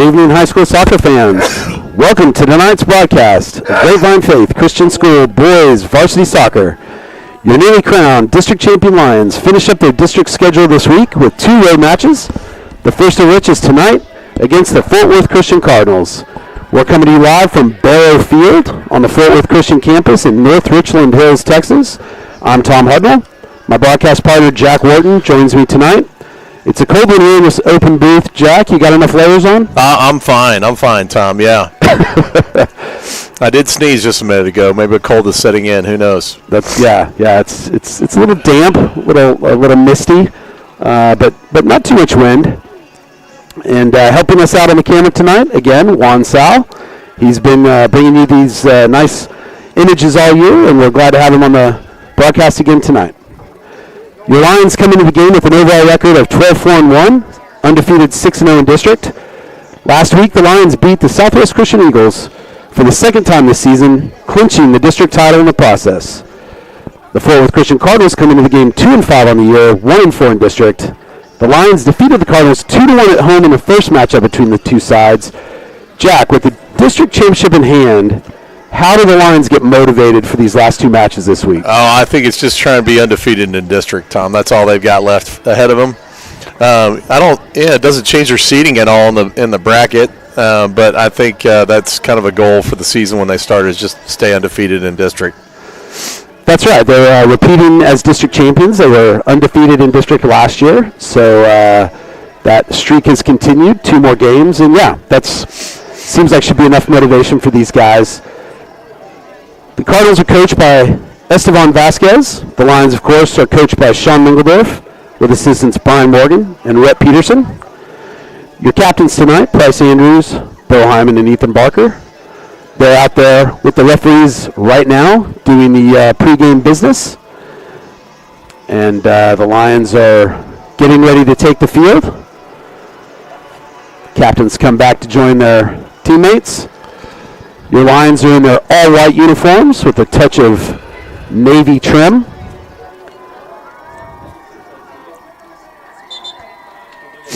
evening, high school soccer fans. Welcome to tonight's broadcast of Grapevine Faith Christian School Boys Varsity Soccer. Your newly crowned district champion Lions finish up their district schedule this week with 2 road matches, the first of which is tonight against the Fort Worth Christian Cardinals. We're coming to you live from Barrow Field on the Fort Worth Christian campus in North Richland Hills, Texas. I'm Tom Hudnall. My broadcast partner Jack Wharton joins me tonight. It's a cold one here in this open booth. Jack, you got enough layers on? I'm fine, Tom, yeah. I did sneeze just a minute ago. Maybe a cold is setting in. Who knows? It's a little damp, a little misty, but not too much wind. And helping us out on the camera tonight, again, Juan Sal. He's been bringing you these nice images all year, and we're glad to have him on the broadcast again tonight. Your Lions come into the game with an overall record of 12-4-1, undefeated 6-0 in district. Last week, the Lions beat the Southwest Christian Eagles for the second time this season, clinching the district title in the process. The Fort Worth Christian Cardinals come into the game 2-5 on the year, 1-4 in district. The Lions defeated the Cardinals 2-1 at home in the first matchup between the two sides. Jack, with the district championship in hand, how do the Lions get motivated for these last 2 matches this week? Oh, I think it's just trying to be undefeated in district, Tom. That's all they've got left ahead of them. It doesn't change their seeding at all in the bracket, but I think that's kind of a goal for the season when they start is just stay undefeated in district. That's right. They're repeating as district champions. They were undefeated in district last year, so that streak has continued. 2 more games, and seems like should be enough motivation for these guys. The Cardinals are coached by Estevan Vasquez. The Lions, of course, are coached by Sean Mingledorf, with assistants Brian Morgan and Rhett Peterson. Your captains tonight, Bryce Andrews, Bo Hyman, and Ethan Barker. They're out there with the referees right now doing the pregame business. And the Lions are getting ready to take the field. Captains come back to join their teammates. Your Lions are in their all-white uniforms with a touch of navy trim.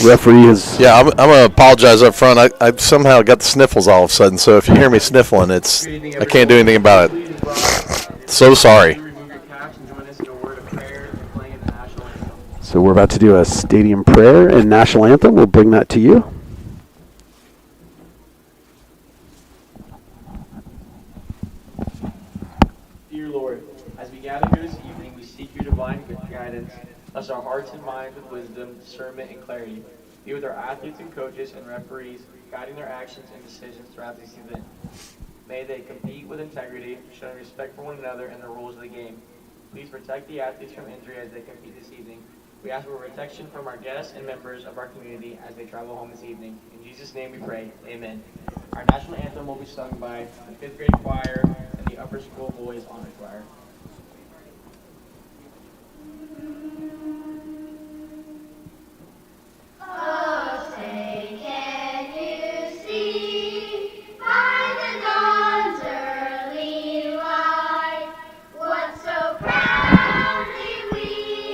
Referee is... Yeah, I'm going to apologize up front. I somehow got the sniffles all of a sudden, so if you hear me sniffling, I can't do anything about it. So sorry. So we're about to do a stadium prayer and national anthem. We'll bring that to you. Dear Lord, as we gather here this evening, we seek your divine guidance. Bless our hearts and minds with wisdom, discernment, and clarity. Be with our athletes and coaches and referees, guiding their actions and decisions throughout this event. May they compete with integrity, showing respect for one another and the rules of the game. Please protect the athletes from injury as they compete this evening. We ask for protection from our guests and members of our community as they travel home this evening. In Jesus' name we pray, amen. Our national anthem will be sung by the 5th grade choir and the upper school boys honor choir. Oh, say, can you see by the dawn's early light what so proudly we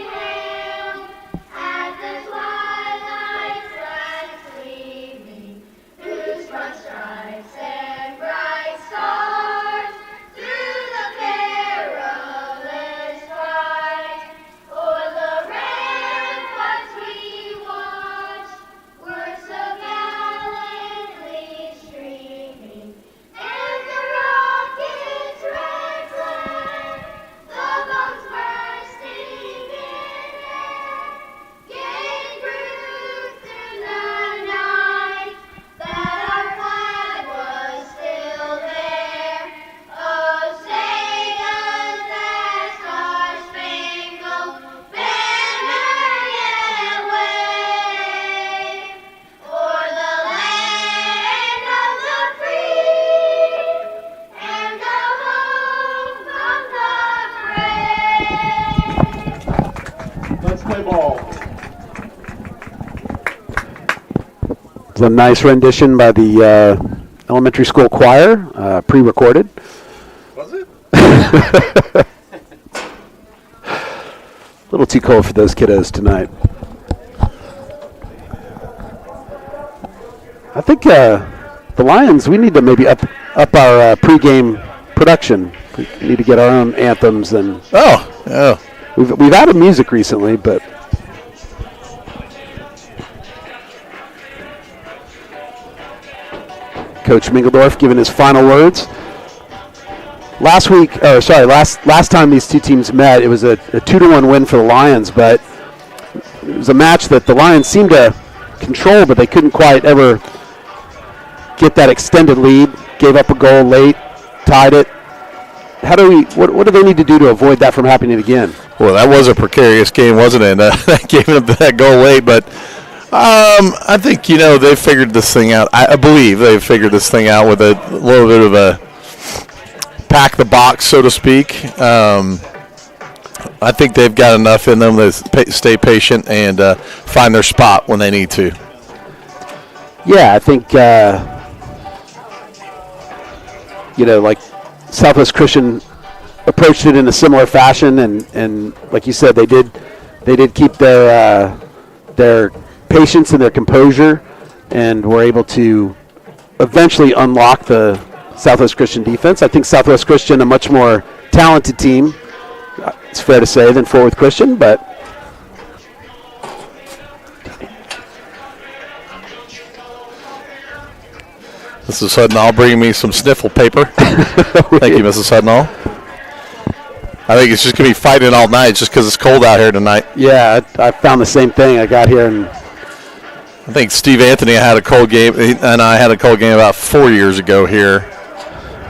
hailed at the twilight's last gleaming, whose broad stripes and bright stars through the perilous fight o'er the ramparts we watched were so gallantly streaming, and the rocket's red glare, the bombs bursting in air, gave proof through the night that our flag was still there. Oh, say does that star-spangled banner yet wave o'er the land of the free and the home of the brave? Let's play ball. It's a nice rendition by the elementary school choir, pre-recorded. Was it? A little too cold for those kiddos tonight. I think the Lions, we need to maybe up our pregame production. We need to get our own anthems. And we've added music recently, but Coach Mingledorf giving his final words. Last time these two teams met, it was a 2-1 win for the Lions, but it was a match that the Lions seemed to control, but they couldn't quite ever get that extended lead. Gave up a goal late, tied it. What do they need to do to avoid that from happening again? Well, that was a precarious game, wasn't it? Giving up that goal late, but I think they figured this thing out. I believe they've figured this thing out with a little bit of a pack the box, so to speak. I think they've got enough in them to stay patient and find their spot when they need to. Yeah, I think like Southwest Christian approached it in a similar fashion, and like you said, they did keep their patience and their composure, and were able to eventually unlock the Southwest Christian defense. I think Southwest Christian, a much more talented team, it's fair to say, than Fort Worth Christian, but Mrs. Hudnall bringing me some sniffle paper. Thank you, Mrs. Hudnall. I think it's just going to be fighting all night just because it's cold out here tonight. Yeah, I found the same thing. I got here and I think Steve Anthony had a cold game, and I had a cold game about 4 years ago here,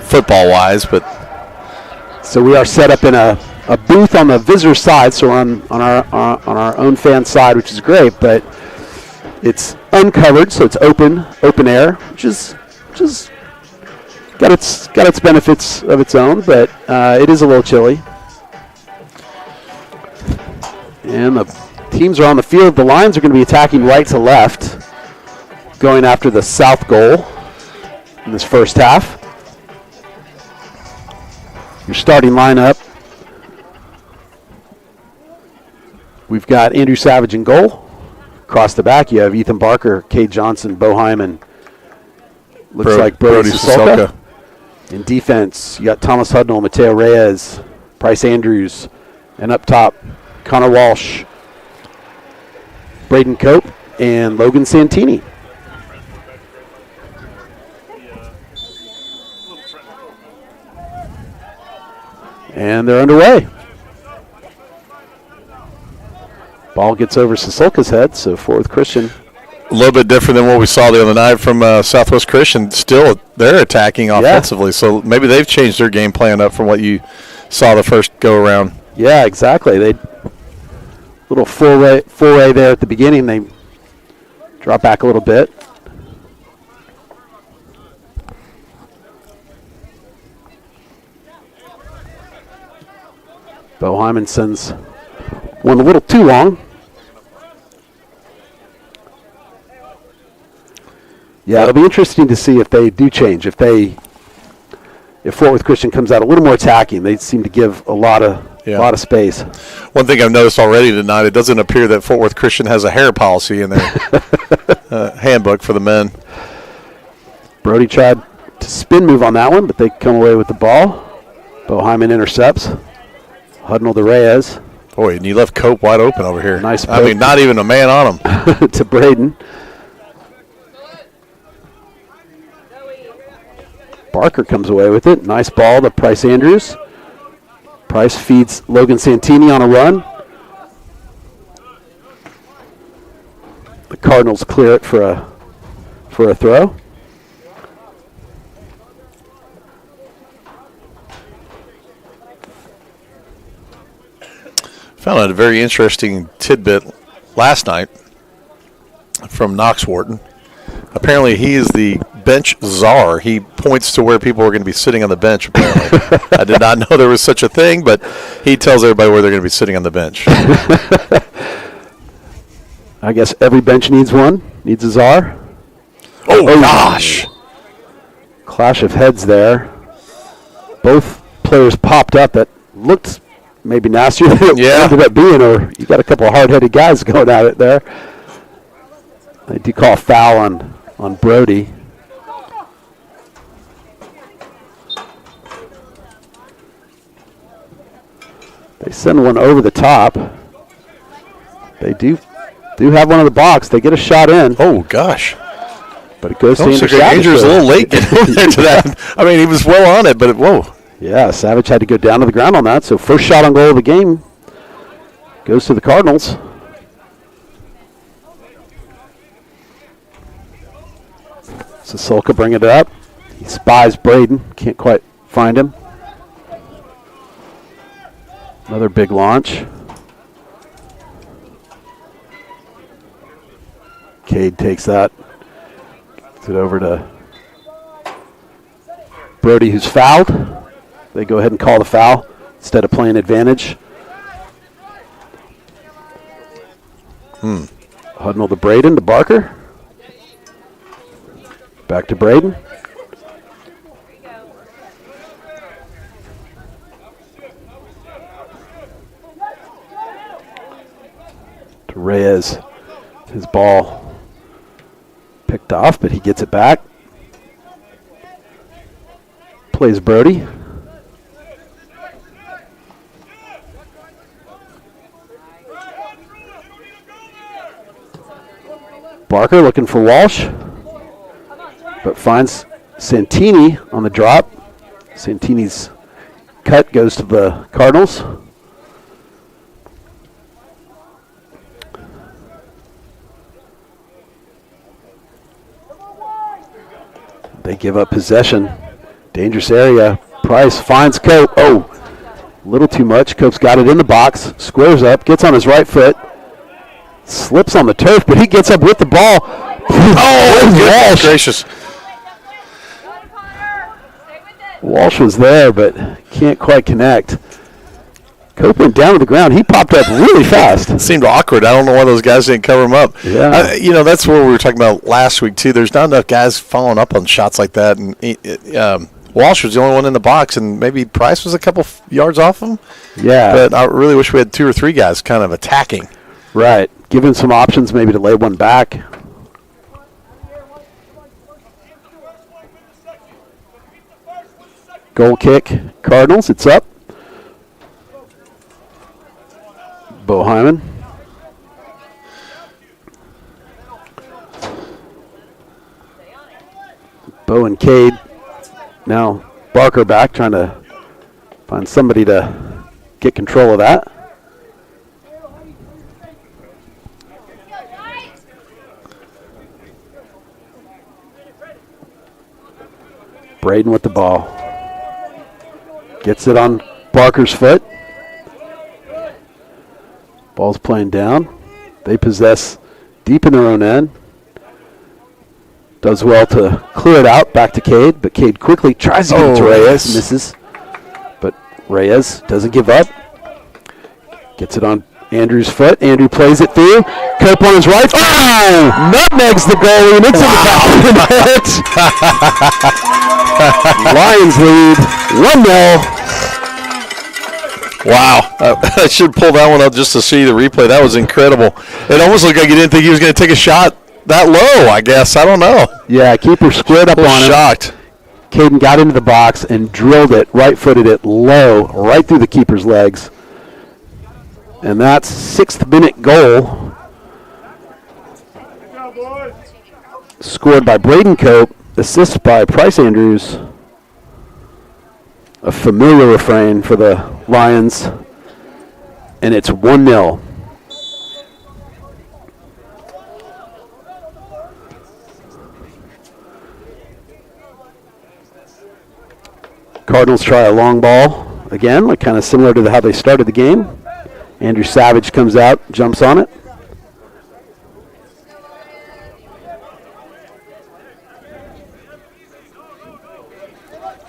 football-wise. But so we are set up in a booth on the visitor side, so on our own fan side, which is great. But it's uncovered, so it's open air, which is got its benefits of its own. But it is a little chilly. And the teams are on the field. The Lions are going to be attacking right to left, going after the south goal in this first half. Your starting lineup. We've got Andrew Savage in goal. Across the back, you have Ethan Barker, Cade Johnson, Bo Hyman. Looks like Brody Sosolka. In defense, you got Thomas Hudnall, Mateo Reyes, Bryce Andrews, and up top, Connor Walsh, Braden Cope, and Logan Santini. And they're underway. Ball gets over Sosolka's head, so Fort Worth Christian. a little bit different than what we saw the other night from Southwest Christian. Still, they're attacking offensively, so maybe they've changed their game plan up from what you saw the first go-around. Yeah, exactly. They little foray there at the beginning. They drop back a little bit. Bo Hyman sends one a little too long. Yeah, it'll be interesting to see if they do change. If Fort Worth Christian comes out a little more attacking, they seem to give a lot of space. One thing I've noticed already tonight, it doesn't appear that Fort Worth Christian has a hair policy in their handbook for the men. Brody tried to spin move on that one, but they come away with the ball. Bo Hyman intercepts. Hudnall to Reyes. Boy, and you left Cope wide open over here. Nice I mean, not even a man on him. To Braden. Barker comes away with it. Nice ball to Price Andrews. Price feeds Logan Santini on a run. The Cardinals clear it for a throw. Found out a very interesting tidbit last night from Knox Wharton. Apparently, he is the bench czar. He points to where people are going to be sitting on the bench, apparently. I did not know there was such a thing, but he tells everybody where they're going to be sitting on the bench. I guess every bench needs one. Needs a czar. Oh, gosh. Clash of heads there. Both players popped up. That looked maybe nastier than it ended up being, or you got a couple of hard-headed guys going at it there. They do call a foul on on Brody. They send one over the top. They do have one in the box. They get a shot in. Oh, gosh. But it goes to Andrew Andrew Savage. Andrew's a little late getting over there to that. I mean, he was well on it, but whoa. Yeah, Savage had to go down to the ground on that. So first shot on goal of the game goes to the Cardinals. Sasolka bring it up. He spies Braden. Can't quite find him. Another big launch. Cade takes that. Gets it over to Brody, who's fouled. They go ahead and call the foul instead of playing advantage. Hudnall to Braden to Barker. Back to Braden. To Reyes. His ball picked off, but he gets it back. Plays Brody. Barker looking for Walsh, but finds Santini on the drop. Santini's cut goes to the Cardinals. They give up possession. Dangerous area. Price finds Cope. Oh, a little too much. Cope's got it in the box. Squares up. Gets on his right foot. Slips on the turf, but he gets up with the ball. Oh, Walsh. gracious. Walsh was there, but can't quite connect. Cope went down to the ground. He popped up really fast. It seemed awkward. I don't know why those guys didn't cover him up. Yeah. That's what we were talking about last week, too. There's not enough guys following up on shots like that. And Walsh was the only one in the box, and maybe Price was a couple yards off him. Yeah. But I really wish we had 2 or 3 guys kind of attacking. Right. Give him some options maybe to lay one back. Goal kick. Cardinals. It's up. Bo Hyman. Bo and Cade. Now Barker back, trying to find somebody to get control of that. Braden with the ball. Gets it on Barker's foot. Ball's playing down. They possess deep in their own end. Does well to clear it out. Back to Cade, but Cade quickly tries to get it to Reyes. Misses. But Reyes doesn't give up. Gets it on Andrew's foot. Andrew plays it through. Cope on his right. Oh! Nutmegs the goalie, and it's in the back of the net. Lions lead 1-0. Wow. I should pull that one up just to see the replay. That was incredible. It almost looked like he didn't think he was going to take a shot that low, I guess. I don't know. Yeah, keeper squared up on him. Shocked. Caden got into the box and drilled it, right-footed it low, right through the keeper's legs. And that's 6th minute goal. Scored by Braden Cope, assist by Price Andrews. A familiar refrain for the Lions. And it's 1-0. Cardinals try a long ball again, like kind of similar to how they started the game. Andrew Savage comes out, jumps on it.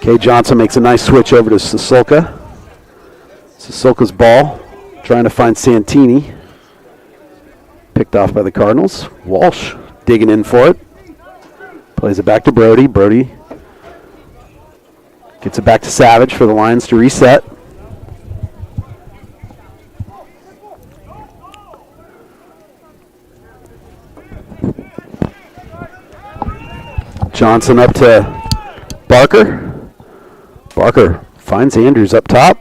Kay Johnson makes a nice switch over to Sasolka. Sasolka's ball, trying to find Santini. Picked off by the Cardinals. Walsh digging in for it. Plays it back to Brody. Brody gets it back to Savage for the Lions to reset. Johnson up to Barker. Barker finds Andrews up top.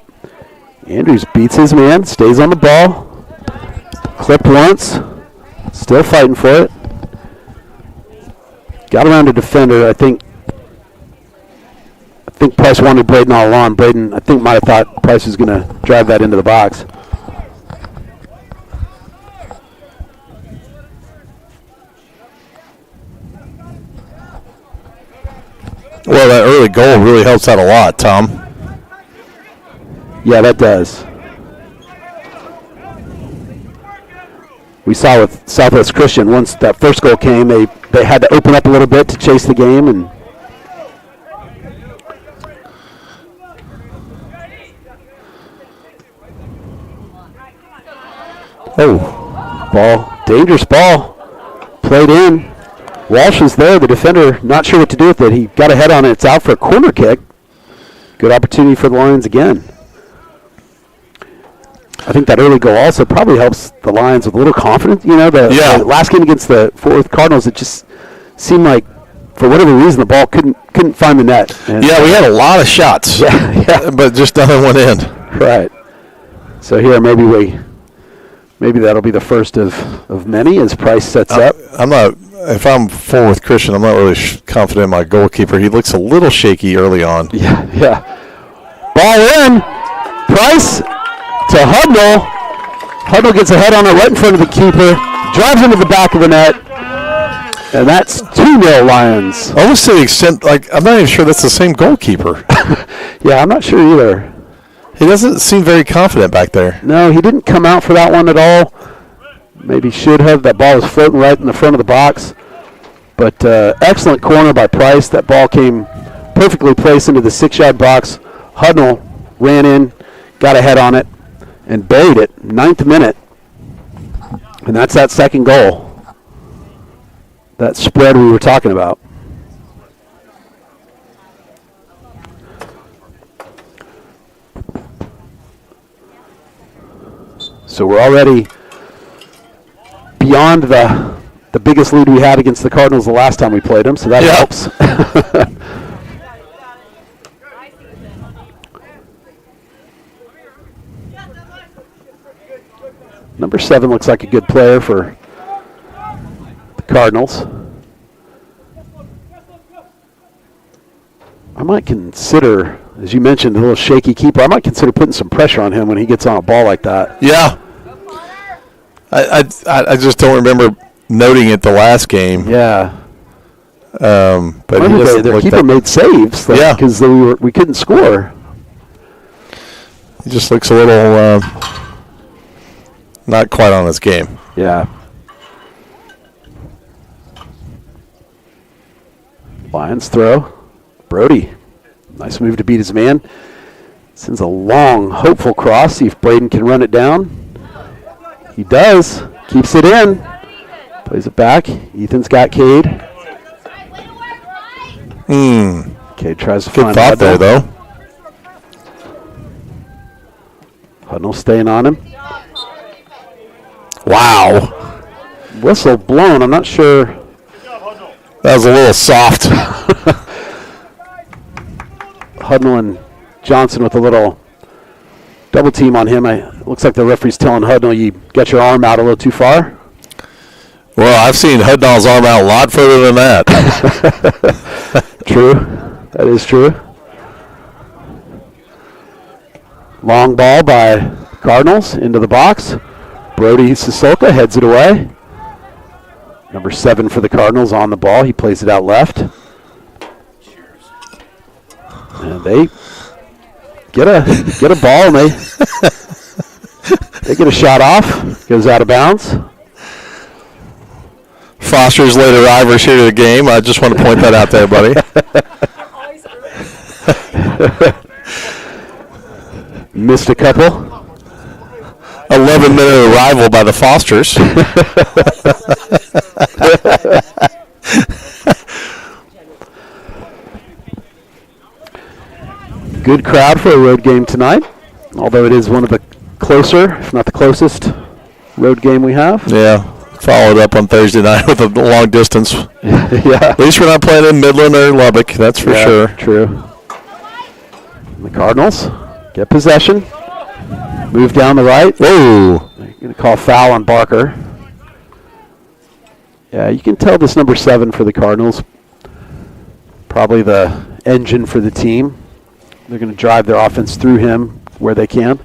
Andrews beats his man, stays on the ball. Clipped once. Still fighting for it. Got around a defender. I think Price wanted Braden all along. Braden, I think, might have thought Price was going to drive that into the box. Well, that early goal really helps out a lot, Tom. Yeah, that does. We saw with Southwest Christian, once that first goal came, they had to open up a little bit to chase the game. And ball, dangerous ball, played in. Walsh is there, the defender, not sure what to do with it. He got a head on it. It's out for a corner kick. Good opportunity for the Lions again. I think that early goal also probably helps the Lions with a little confidence. You know, the last game against the Fort Worth Cardinals, it just seemed like, for whatever reason, the ball couldn't find the net. And we had a lot of shots, but just nothing went in. Right. So here, maybe that'll be the first of many as Price sets up. If I'm Fort Worth Christian, I'm not really confident in my goalkeeper. He looks a little shaky early on. Yeah. Ball in. Price to Hudnall. Hudnall gets a head on it right in front of the keeper. Drives into the back of the net. And that's 2-0 Lions. Almost to the extent, I'm not even sure that's the same goalkeeper. Yeah, I'm not sure either. He doesn't seem very confident back there. No, he didn't come out for that one at all. Maybe should have. That ball was floating right in the front of the box. But excellent corner by Price. That ball came perfectly placed into the 6-yard box. Hudnall ran in, got a head on it, and buried it. 9th minute. And that's that second goal. That spread we were talking about. So we're already beyond the biggest lead we had against the Cardinals the last time we played them, so that helps. Number 7 looks like a good player for the Cardinals. I might consider, as you mentioned, a little shaky keeper, I might consider putting some pressure on him when he gets on a ball like that. Yeah. I just don't remember noting it the last game. Yeah. But their keeper made saves because we couldn't score. He just looks a little not quite on his game. Yeah. Lions throw. Brody. Nice move to beat his man. Sends a long, hopeful cross. See if Braden can run it down. He does. Keeps it in. Plays it back. Ethan's got Cade. Cade tries to find good thought there, though. Hudnall staying on him. Wow. Whistle blown. I'm not sure. That was a little soft. Hudnall and Johnson with a little double team on him. It looks like the referee's telling Hudnall, you got your arm out a little too far. Well, I've seen Hudnall's arm out a lot further than that. True. That is true. Long ball by Cardinals into the box. Brody Sissoko heads it away. Number 7 for the Cardinals on the ball. He plays it out left. And they get a ball, and they get a shot off. Goes out of bounds. Foster's late arrivers here to the game. I just want to point that out there, buddy. Missed a couple. 11-minute arrival by the Fosters. Good crowd for a road game tonight, although it is one of the closer, if not the closest, road game we have. Yeah, followed up on Thursday night with a long distance. Yeah. At least we're not playing in Midland or Lubbock, that's for sure. True. The Cardinals get possession. Move down the right. Whoa. They're going to call foul on Barker. Yeah, you can tell this number 7 for the Cardinals. Probably the engine for the team. They're going to drive their offense through him where they can.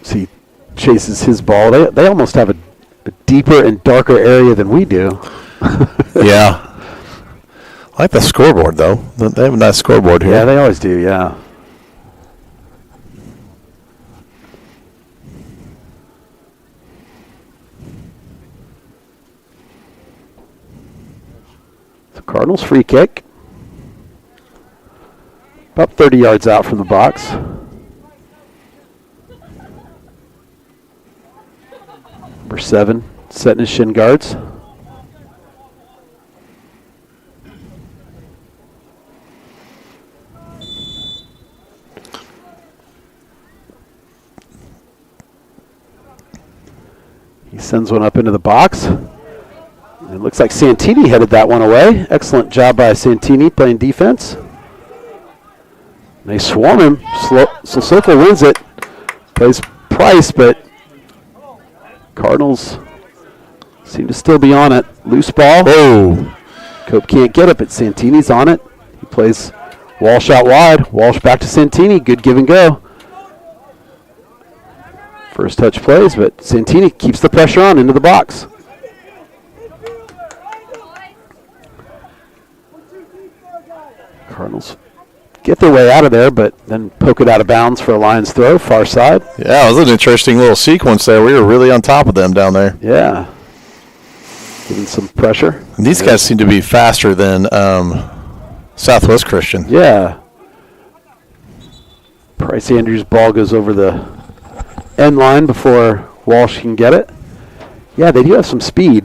So he chases his ball. They almost have a deeper and darker area than we do. Yeah. I like the scoreboard, though. They have a nice scoreboard here. Yeah, they always do, yeah. So Cardinals free kick. About 30 yards out from the box. Number 7 setting his shin guards. He sends one up into the box. It looks like Santini headed that one away. Excellent job by Santini playing defense. They swarm him. Sissoko wins it. Plays Price, but Cardinals seem to still be on it. Loose ball. Oh. Cope can't get it, but Santini's on it. He plays Walsh out wide. Walsh back to Santini. Good give and go. First touch plays, but Santini keeps the pressure on into the box. Cardinals get their way out of there, but then poke it out of bounds for a Lions throw, far side. Yeah, it was an interesting little sequence there. We were really on top of them down there. Yeah. Giving some pressure. And these guys seem to be faster than Southwest Christian. Yeah. Price Andrews' ball goes over the end line before Walsh can get it. Yeah, they do have some speed.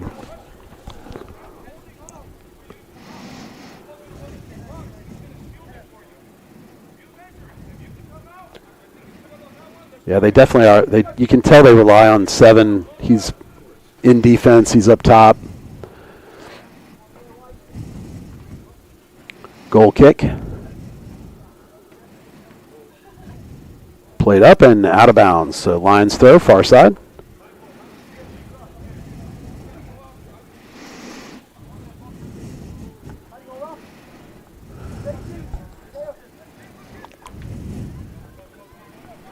Yeah, they definitely are. You can tell they rely on 7. He's in defense. He's up top. Goal kick. Played up and out of bounds. So Lions throw, far side.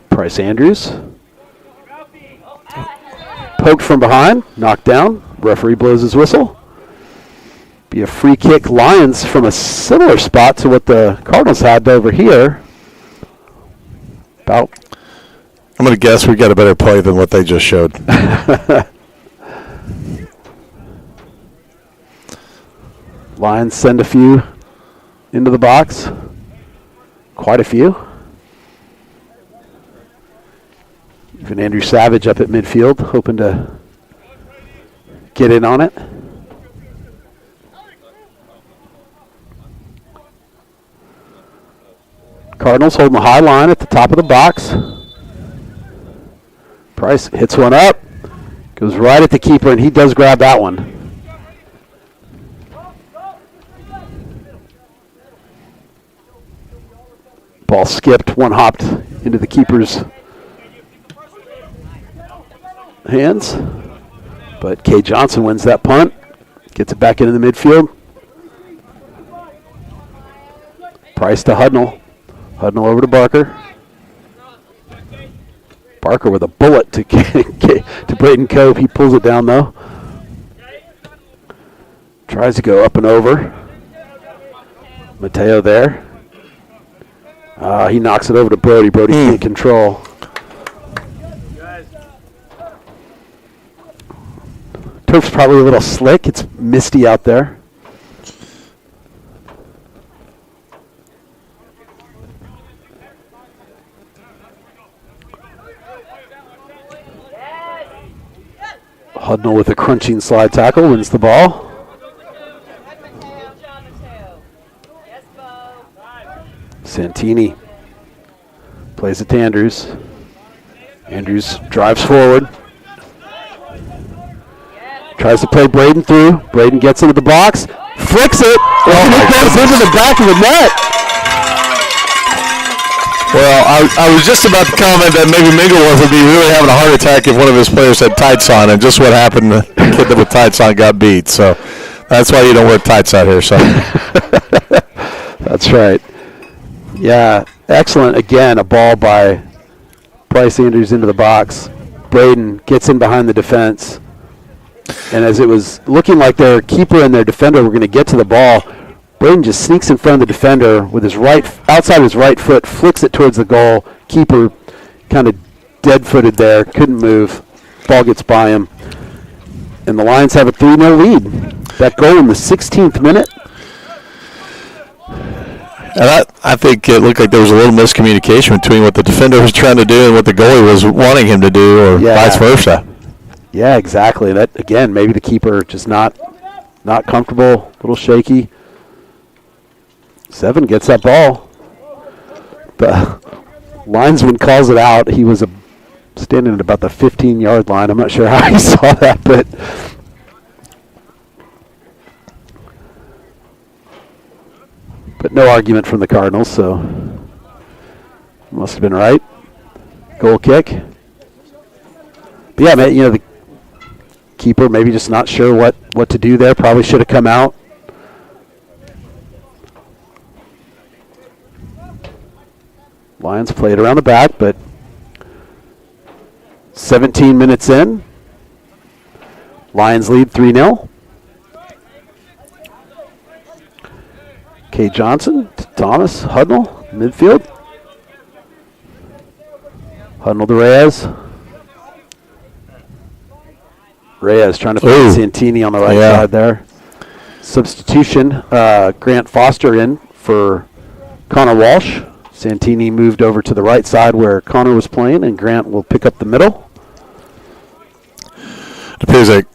Price Andrews. Poked from behind, knocked down. Referee blows his whistle. Be a free kick. Lions from a similar spot to what the Cardinals had over here. About. I'm going to guess we got a better play than what they just showed. Lions send a few into the box. Quite a few. Even Andrew Savage up at midfield, hoping to get in on it. Cardinals holding the high line at the top of the box. Price hits one up, goes right at the keeper, and he does grab that one. Ball skipped, one hopped into the keeper's hands, but Kay Johnson wins that punt, gets it back into the midfield. Price to Hudnall. Hudnall over to Barker. Barker with a bullet to Braden Cope. He pulls it down though. Tries to go up and over. Mateo there. He knocks it over to Brody. Brody can't control. Turf's probably a little slick. It's misty out there. Hudnall with a crunching slide tackle wins the ball. Santini plays it to Andrews. Andrews drives forward. Tries to play Braden through. Braden gets into the box. Flicks it. And it goes into the back of the net. Well, I was just about to comment that maybe Mingleworth would be really having a heart attack if one of his players had tights on, and just what happened, the kid with tights on got beat. So that's why you don't wear tights out here. So that's right. Yeah, excellent. Again, a ball by Bryce Andrews into the box. Braden gets in behind the defense. And as it was looking like their keeper and their defender were going to get to the ball, Braden just sneaks in front of the defender with his outside his right foot, flicks it towards the goal. Keeper kind of dead-footed there, couldn't move. Ball gets by him. And the Lions have a 3-0 lead. That goal in the 16th minute. And I think it looked like there was a little miscommunication between what the defender was trying to do and what the goalie was wanting him to do, or vice versa. Yeah, exactly. That, again, maybe the keeper just not comfortable, a little shaky. Seven gets that ball. The linesman calls it out. He was standing at about the 15-yard line. I'm not sure how he saw that, but no argument from the Cardinals, so must have been right. Goal kick. But yeah, man, the keeper maybe just not sure what to do there. Probably should have come out. Lions played around the back, but 17 minutes in, Lions lead 3-0. K. Johnson, Thomas, Hudnall, midfield. Hudnall to Reyes. Reyes trying to find Santini on the right side there. Substitution, Grant Foster in for Connor Walsh. Santini moved over to the right side where Connor was playing, and Grant will pick up the middle. It appears like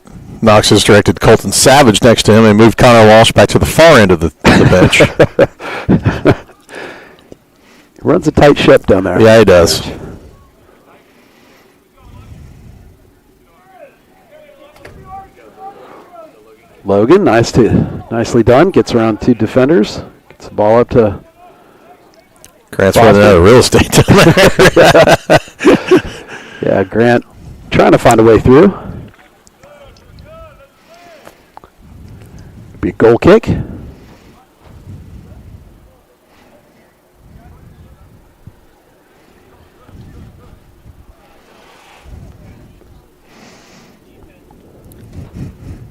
Knox has directed Colton Savage next to him and moved Connor Walsh back to the far end of the bench. He runs a tight ship down there. Yeah, he does. Logan, nicely done. Gets around two defenders. Gets the ball up to Grant's running out of real estate down there. Yeah, Grant trying to find a way through. Be a goal kick.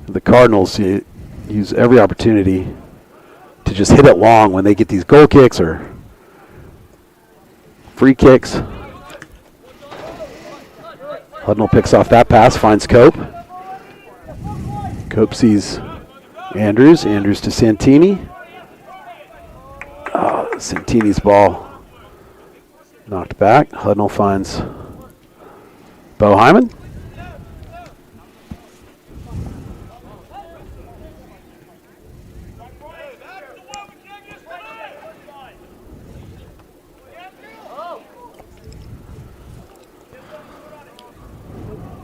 The Cardinals use every opportunity to just hit it long when they get these goal kicks or free kicks. Hudnall picks off that pass, finds Cope. Cope sees Andrews. Andrews to Santini. Santini's ball knocked back. Hudnall finds Bo Hyman.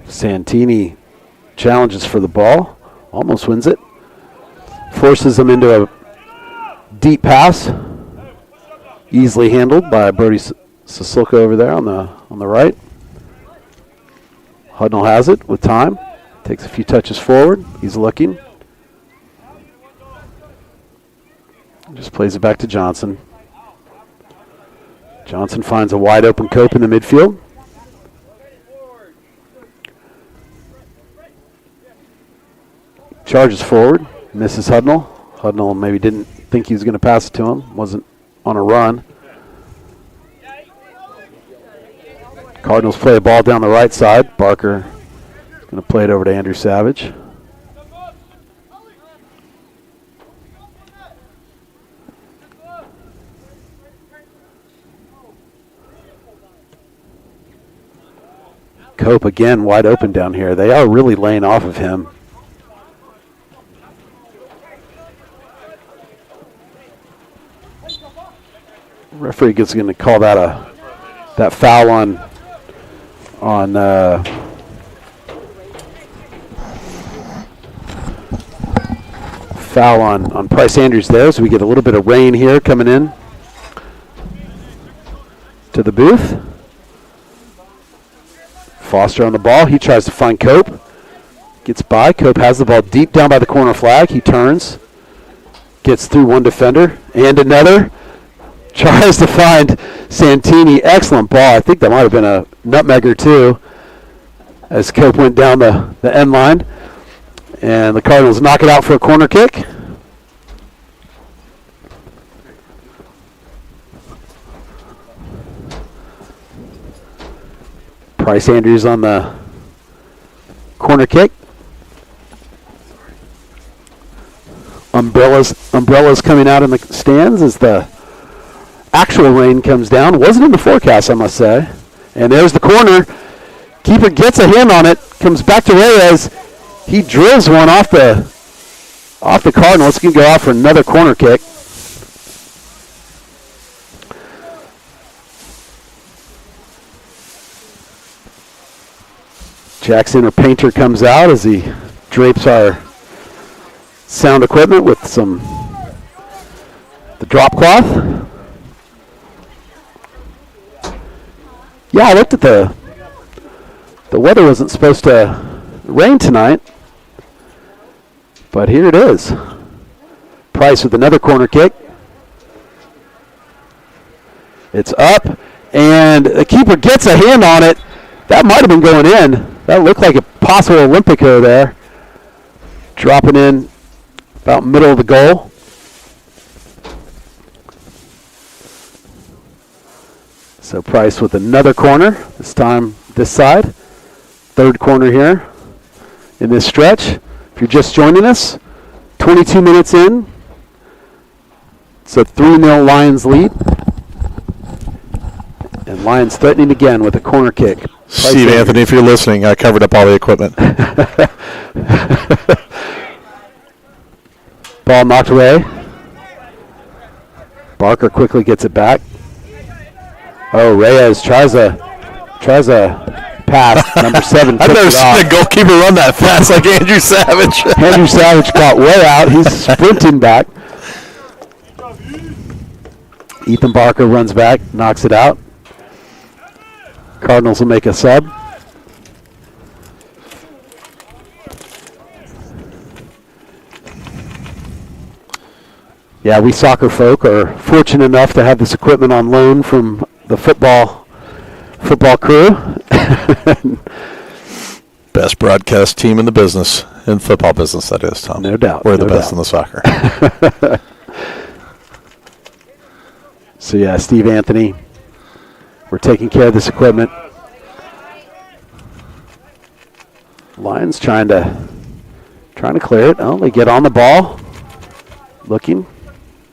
Santini challenges for the ball, almost wins it, forces him into a deep pass, easily handled by Brody Sasulka over there on the right. Hudnall has it with time, takes a few touches forward, he's looking, just plays it back to Johnson. Johnson finds a wide open Cope in the midfield. Charges forward, misses Hudnall. Hudnall maybe didn't think he was going to pass it to him, wasn't on a run. Cardinals play a ball down the right side. Barker is going to play it over to Andrew Savage. Cope again wide open down here. They are really laying off of him. Referee is going to call that foul on Price Andrews there, so we get a little bit of rain here coming in to the booth. Foster on the ball. He tries to find Cope. Gets by. Cope has the ball deep down by the corner flag. He turns. Gets through one defender and another. Tries to find Santini. Excellent ball. I think that might have been a nutmegger too, as Cope went down the end line. And the Cardinals knock it out for a corner kick. Price Andrews on the corner kick. Umbrellas coming out in the stands as the actual rain comes down. Wasn't in the forecast, I must say. And there's the corner. Keeper gets a hand on it. Comes back to Reyes. He drills one off the Cardinals. It's going to go out for another corner kick. Jackson, or Painter, comes out as he drapes our sound equipment with the drop cloth. Yeah, I looked at the weather wasn't supposed to rain tonight, but here it is. Price with another corner kick. It's up, and the keeper gets a hand on it. That might have been going in. That looked like a possible Olympico there. Dropping in about middle of the goal. So Price with another corner, this time this side. Third corner here in this stretch. If you're just joining us, 22 minutes in. It's a 3-0 Lions lead. And Lions threatening again with a corner kick. Steve Anthony, if you're listening, I covered up all the equipment. Ball knocked away. Barker quickly gets it back. Oh, Reyes tries a pass. Number 7. I've never seen a goalkeeper run that fast like Andrew Savage. Andrew Savage got way out. He's sprinting back. Ethan Barker runs back, knocks it out. Cardinals will make a sub. Yeah, we soccer folk are fortunate enough to have this equipment on loan from the football crew. Best broadcast team in the business, in football business, that is, Tom. No doubt. We're the best in the soccer. So, yeah, Steve Anthony, we're taking care of this equipment. Lions trying to clear it. Oh, they get on the ball. Looking.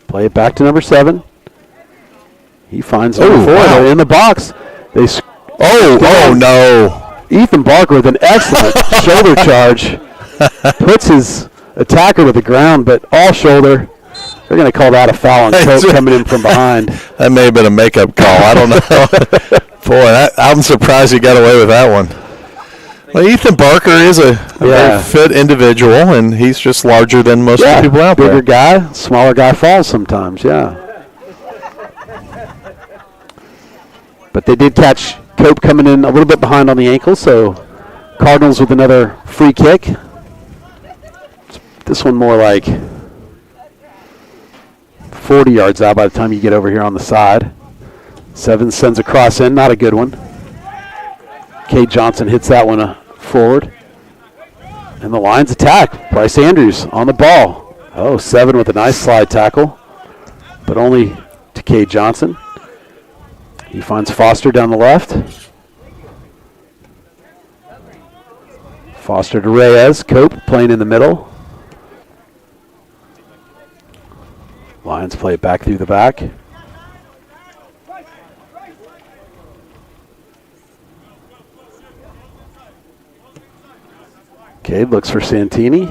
Play it back to number 7. He finds number 4. Wow. They're in the box. Oh, no. Ethan Barker with an excellent shoulder charge. Puts his attacker to the ground, but all shoulder. They're going to call that a foul on Cope coming in from behind. That may have been a makeup call. I don't know. Boy, I'm surprised he got away with that one. Well, Ethan Barker is a very fit individual, and he's just larger than most of the people out there. Bigger guy, smaller guy falls sometimes, yeah. But they did catch Cope coming in a little bit behind on the ankle, so Cardinals with another free kick. This one more like 40 yards out by the time you get over here on the side. 7 sends a cross in, not a good one. Cade Johnson hits that one forward. And the Lions attack. Bryce Andrews on the ball. Oh, 7 with a nice slide tackle, but only to Cade Johnson. He finds Foster down the left. Foster to Reyes. Cope playing in the middle. Lions play it back through the back. Cade looks for Santini.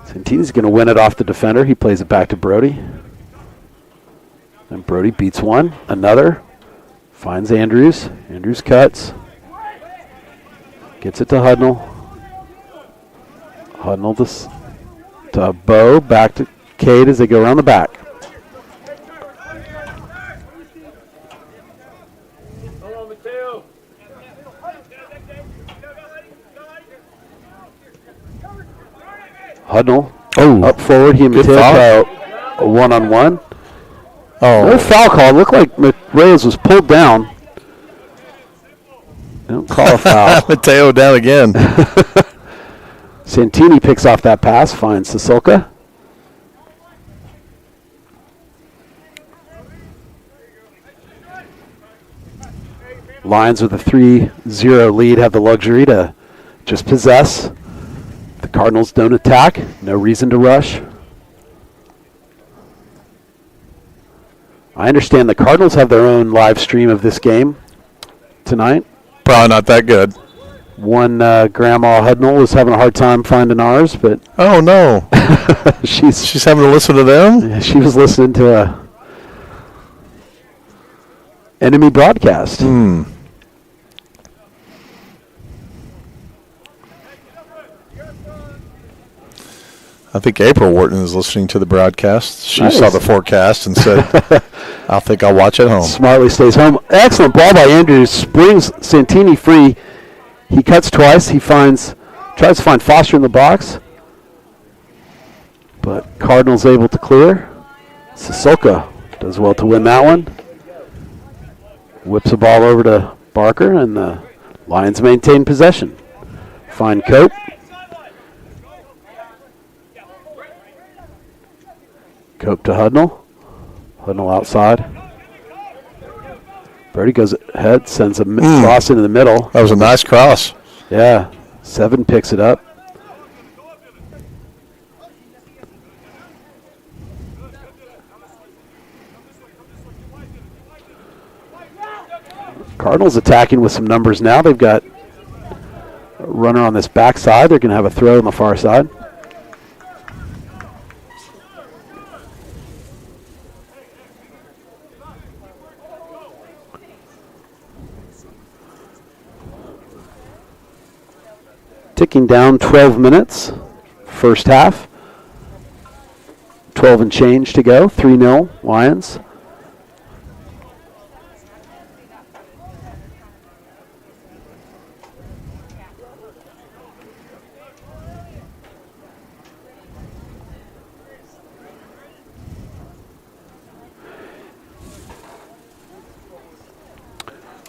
Santini's going to win it off the defender. He plays it back to Brody. And Brody beats one. Another. Finds Andrews. Andrews cuts. Gets it to Hudnall. Hudnall to Bo. Back to Cade as they go around the back. Hudnall up forward. He and Mateo a one-on-one. Oh, No foul call. Looked like Reyes was pulled down. They don't call a foul. Mateo down again. Santini picks off that pass, finds Sisolka. Lions with a 3-0 lead have the luxury to just possess. The Cardinals don't attack. No reason to rush. I understand the Cardinals have their own live stream of this game tonight. Probably not that good. One Grandma Hudnall was having a hard time finding ours, but Oh, no. she's having to listen to them? she was listening to a enemy broadcast. I think April Wharton is listening to the broadcast. She Nice. saw the forecast and said, I think I'll watch at home. Smartly stays home. Excellent ball by Andrews. Springs Santini free. He cuts twice. He tries to find Foster in the box. But Cardinals able to clear. Sisolka does well to win that one. Whips the ball over to Barker, and the Lions maintain possession. Find Cope. Cope to Hudnall. Hudnall outside. Brody goes ahead, sends a cross into the middle. That was a nice cross. Yeah, 7 picks it up. Cardinals attacking with some numbers now. They've got a runner on this backside. They're going to have a throw on the far side. Ticking down 12 minutes, first half. 12 and change to go, 3-0 Lions.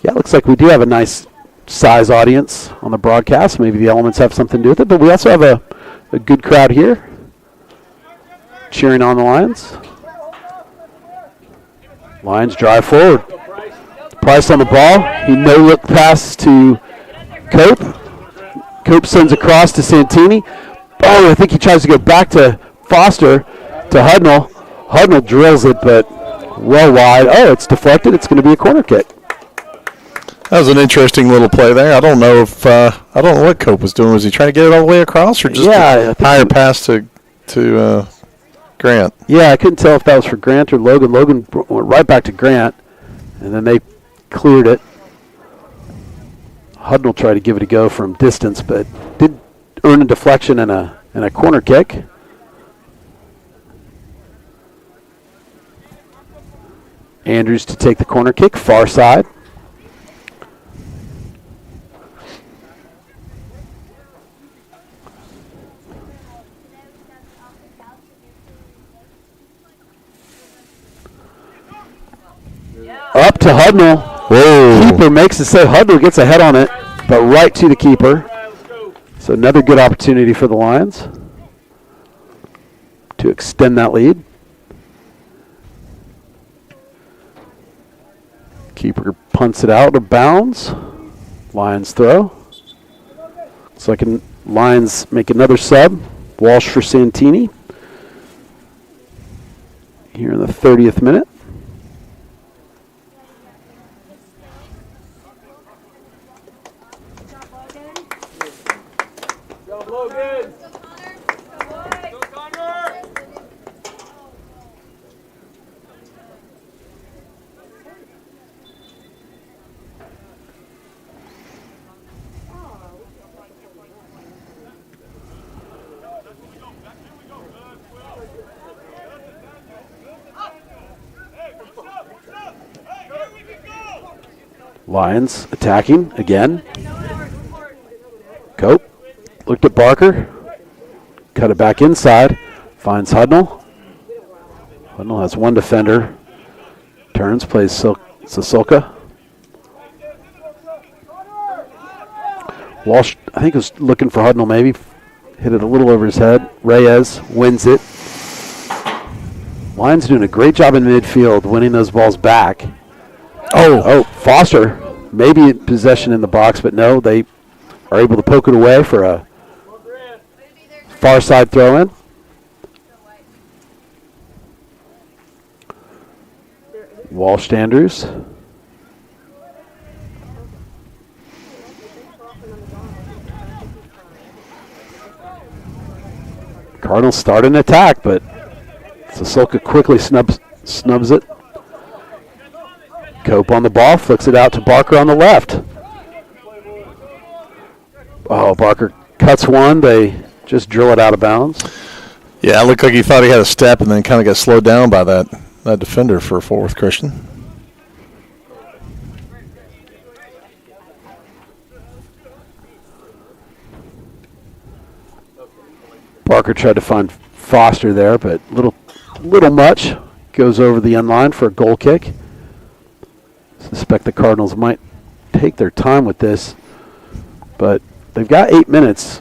Yeah, looks like we do have a nice size audience on the broadcast. Maybe the elements have something to do with it, but we also have a good crowd here cheering on the Lions. Lions drive forward. Price on the ball. He no-look pass to Cope. Cope sends across to Santini. Oh, I think he tries to go back to Foster, to Hudnall. Hudnall drills it, but well wide. Oh, it's deflected. It's going to be a corner kick. That was an interesting little play there. I don't know if I don't know what Cope was doing. Was he trying to get it all the way across, or just a higher pass to Grant? Yeah, I couldn't tell if that was for Grant or Logan. Logan went right back to Grant, and then they cleared it. Hudnall tried to give it a go from distance, but did earn a deflection and a corner kick. Andrews to take the corner kick, far side. Up to Hudnall. Whoa. Keeper makes the save. Hudnall gets a head on it, but right to the keeper. So another good opportunity for the Lions to extend that lead. Keeper punts it out of bounds. Lions throw. Looks like Lions make another sub. Walsh for Santini. Here in the 30th minute. Lions attacking again. Cope looked at Barker. Cut it back inside. Finds Hudnall. Hudnall has one defender. Turns, plays Sasulka. Walsh, I think, was looking for Hudnall maybe. Hit it a little over his head. Reyes wins it. Lions doing a great job in midfield, winning those balls back. Oh, Foster, maybe in possession in the box, but no, they are able to poke it away for a far side throw in. Walsh to Andrews. Cardinals start an attack, but Sasulka quickly snubs it. Cope on the ball, flicks it out to Barker on the left. Oh, Barker cuts one. They just drill it out of bounds. Yeah, it looked like he thought he had a step and then kind of got slowed down by that defender for Fort Worth Christian. Barker tried to find Foster there, but little much. Goes over the end line for a goal kick. Suspect the Cardinals might take their time with this, but they've got 8 minutes.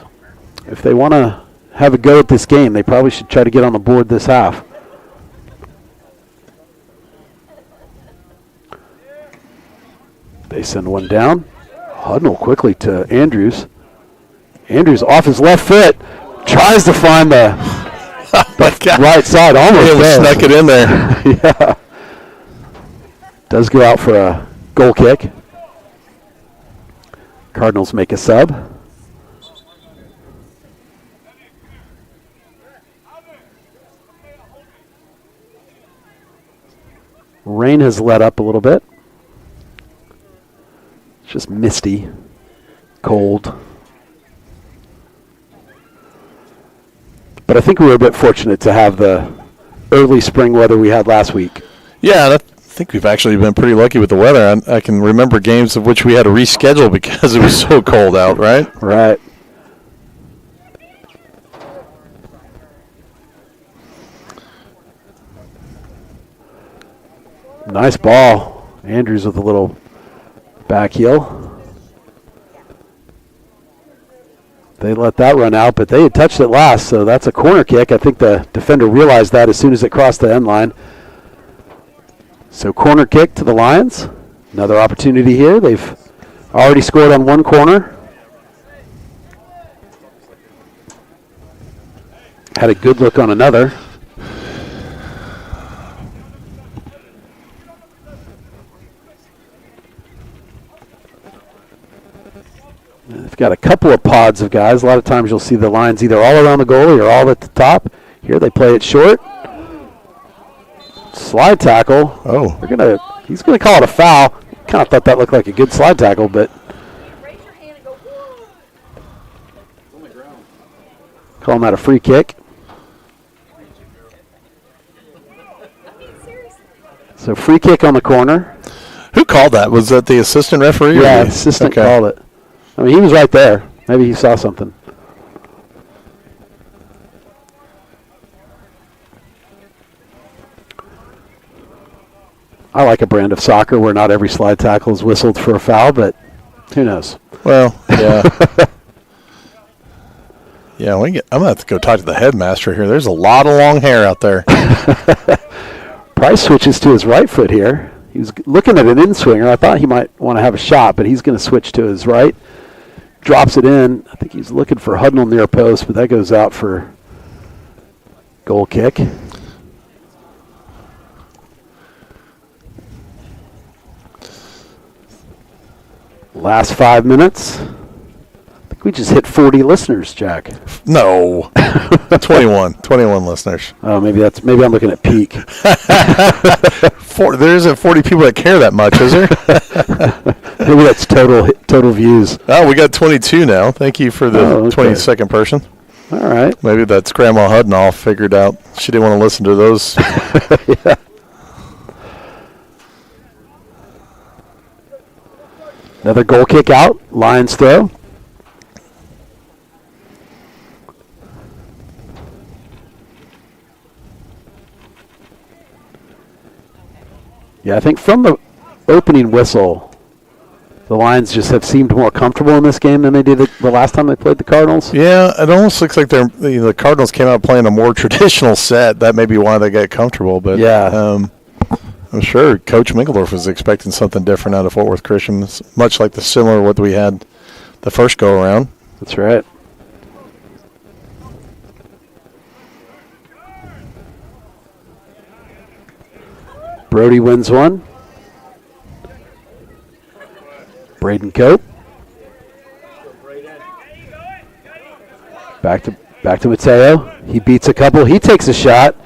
If they want to have a go at this game, they probably should try to get on the board this half. They send one down. Hudnall quickly to Andrews. Andrews off his left foot. Tries to find the right side. Almost snuck it in there. Yeah. Does go out for a goal kick. Cardinals make a sub. Rain has let up a little bit. It's just misty, cold. But I think we were a bit fortunate to have the early spring weather we had last week. Yeah, I think we've actually been pretty lucky with the weather. I can remember games of which we had to reschedule because it was so cold out, right? Right. Nice ball. Andrews with a little back heel. They let that run out, but they had touched it last, so that's a corner kick. I think the defender realized that as soon as it crossed the end line. So corner kick to the Lions. Another opportunity here. They've already scored on one corner. Had a good look on another. They've got a couple of pods of guys. A lot of times you'll see the Lions either all around the goalie or all at the top. Here they play it short. Slide tackle. Oh. He's gonna call it a foul. Kind of thought that looked like a good slide tackle, but calling that a free kick. So free kick on the corner. Who called that? Was that the assistant referee? Yeah, assistant called it. I mean, he was right there. Maybe he saw something. I like a brand of soccer where not every slide tackle is whistled for a foul, but who knows? Well, yeah. Yeah, I'm going to have to go talk to the headmaster here. There's a lot of long hair out there. Price switches to his right foot here. He was looking at an in-swinger. I thought he might want to have a shot, but he's going to switch to his right. Drops it in. I think he's looking for Hudnall near post, but that goes out for goal kick. Last 5 minutes. I think we just hit 40 listeners, Jack. No. 21 listeners. Oh, maybe I'm looking at peak. There isn't 40 people that care that much, is there? Maybe that's total views. Oh, we got 22 now. Thank you for the 22nd person. All right. Maybe that's Grandma Hudnall figured out she didn't want to listen to those. Yeah. Another goal kick out. Lions throw. Yeah, I think from the opening whistle, the Lions just have seemed more comfortable in this game than they did the last time they played the Cardinals. Yeah, it almost looks like the Cardinals came out playing a more traditional set. That may be why they got comfortable. But Yeah. I'm sure Coach Minkledorf was expecting something different out of Fort Worth Christian, much like the similar what we had the first go around. That's right. Brody wins one. Braden Cope. Back to Mateo. He beats a couple. He takes a shot.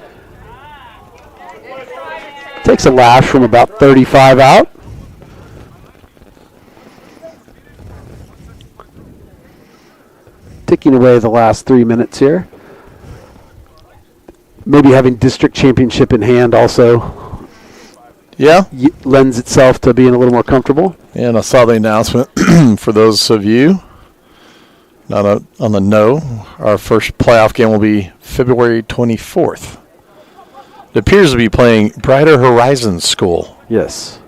Takes a lash from about 35 out. Ticking away the last 3 minutes here. Maybe having district championship in hand also lends itself to being a little more comfortable. And I saw the announcement for those of you not on the know. Our first playoff game will be February 24th. It appears to be playing Brighter Horizons School. Yes.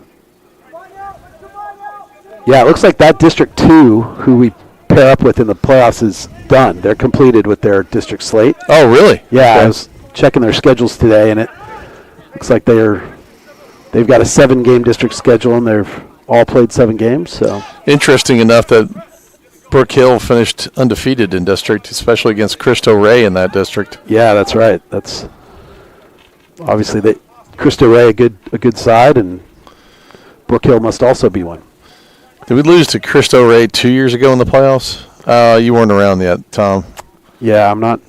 Yeah, it looks like that District 2, who we pair up with in the playoffs, is done. They're completed with their district slate. Oh, really? Yeah, Okay. I was checking their schedules today, and it looks like they've got a 7-game district schedule, and they've all played 7 games. So Interesting enough that Brook Hill finished undefeated in district, especially against Cristo Rey in that district. yeah, that's right. That's obviously Cristo Rey a good side, and Brook Hill must also be one. Did we lose to Cristo Rey 2 years ago in the playoffs? You weren't around yet, Tom. Yeah, I'm not.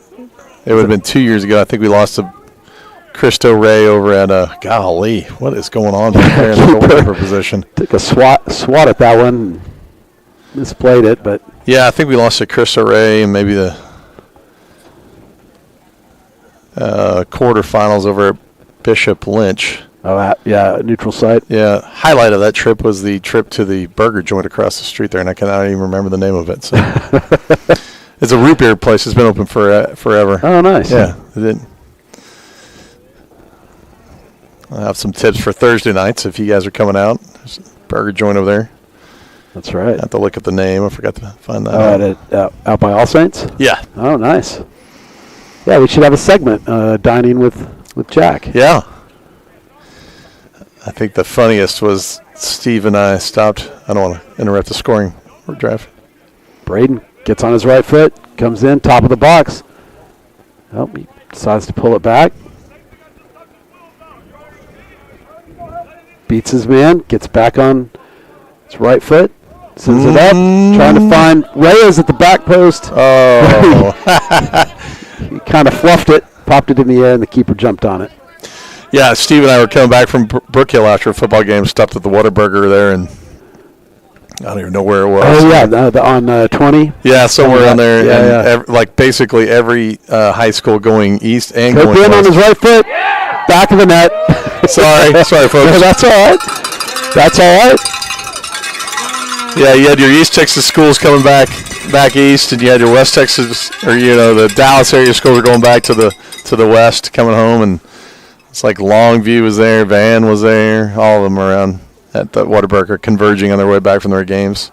It would have been 2 years ago. I think we lost to Cristo Rey over at golly, what is going on back there in the goalkeeper position? Took a swat at that one, and misplayed it, but Yeah, I think we lost to Cristo Rey and maybe the quarterfinals over at Bishop Lynch. neutral site. Yeah, highlight of that trip was the trip to the burger joint across the street there, and I cannot even remember the name of it. So it's a root beer place. It's been open for forever. Oh, nice. Yeah, I'll have some tips for Thursday nights if you guys are coming out. There's a burger joint over there. That's right. I have to look at the name. I forgot to find that. Out by All Saints? Yeah. Oh, nice. Yeah, we should have a segment, dining with Jack. Yeah. I think the funniest was Steve and I stopped. I don't want to interrupt the scoring drive. Braden gets on his right foot, comes in, top of the box. Oh, he decides to pull it back. Beats his man, gets back on his right foot, sends it up, trying to find Reyes at the back post. Oh. He kind of fluffed it, popped it in the air, and the keeper jumped on it. Yeah, Steve and I were coming back from Brook Hill after a football game, stopped at the Whataburger there, and I don't even know where it was. Oh, yeah, on 20. Yeah, somewhere on there. Yeah, and like basically every high school going east and Cope going in on west. his right foot, back of the net. Sorry, folks. No, that's all right. That's all right. Yeah, you had your East Texas schools coming back east, and you had your West Texas, or the Dallas area schools are going back to the west, coming home, and it's like Longview was there, Van was there, all of them around at the Whataburger converging on their way back from their games.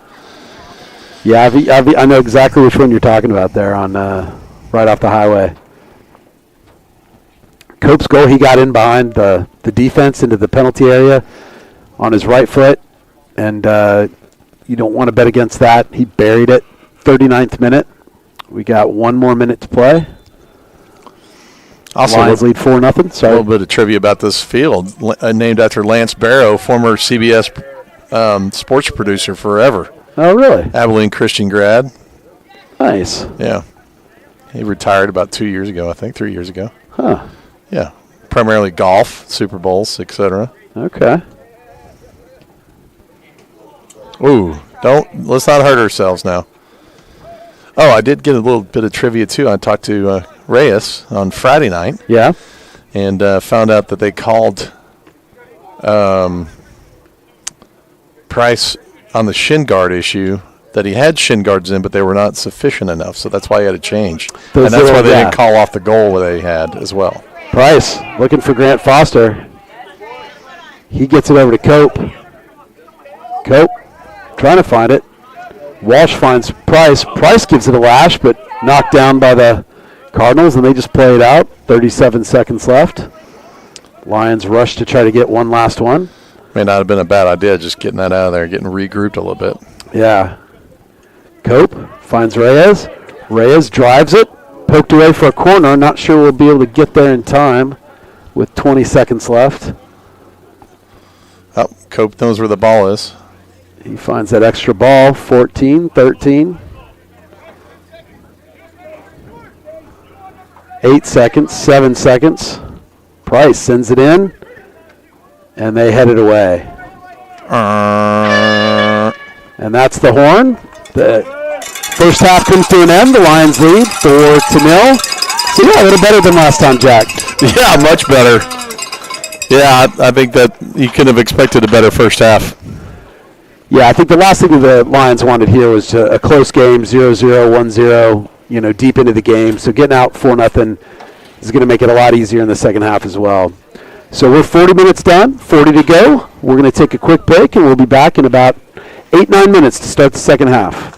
Yeah, I know exactly which one you're talking about there on right off the highway. Cope's goal, he got in behind the defense into the penalty area on his right foot, and you don't want to bet against that. He buried it. 39th minute. We got one more minute to play. Also, Lions lead 4-0. a Sorry. little bit of trivia about this field, named after Lance Barrow, former CBS sports producer forever. Oh, really? Abilene Christian grad. Nice. Yeah. He retired about 2 years ago, I think, 3 years ago. Huh. Yeah. Primarily golf, Super Bowls, etc. Okay. Ooh, let's not hurt ourselves now. Oh, I did get a little bit of trivia, too. I talked to Reyes on Friday night. Yeah. And found out that they called Price on the shin guard issue that he had shin guards in, but they were not sufficient enough. So that's why he had to change. Those and that's why they yeah. didn't call off the goal where they had as well. Price looking for Grant Foster. He gets it over to Cope. Cope trying to find it. Walsh finds Price. Price gives it a lash, but knocked down by the Cardinals, and they just play it out. 37 seconds left. Lions rush to try to get one last one. May not have been a bad idea just getting that out of there, getting regrouped a little bit. Yeah. Cope finds Reyes. Reyes drives it. Poked away for a corner. Not sure we'll be able to get there in time with 20 seconds left. Oh, Cope knows where the ball is. He finds that extra ball. 14, 13. 8 seconds, 7 seconds. Price sends it in, and they head it away. And that's the horn. The first half comes to an end. The Lions lead 4-0. So, yeah, a little better than last time, Jack. Yeah, much better. Yeah, I think that you could have expected a better first half. Yeah, I think the last thing the Lions wanted here was a close game, 0-0, 1-0, deep into the game. So getting out 4-0 is going to make it a lot easier in the second half as well. So we're 40 minutes done, 40 to go. We're going to take a quick break, and we'll be back in about 8-9 minutes to start the second half.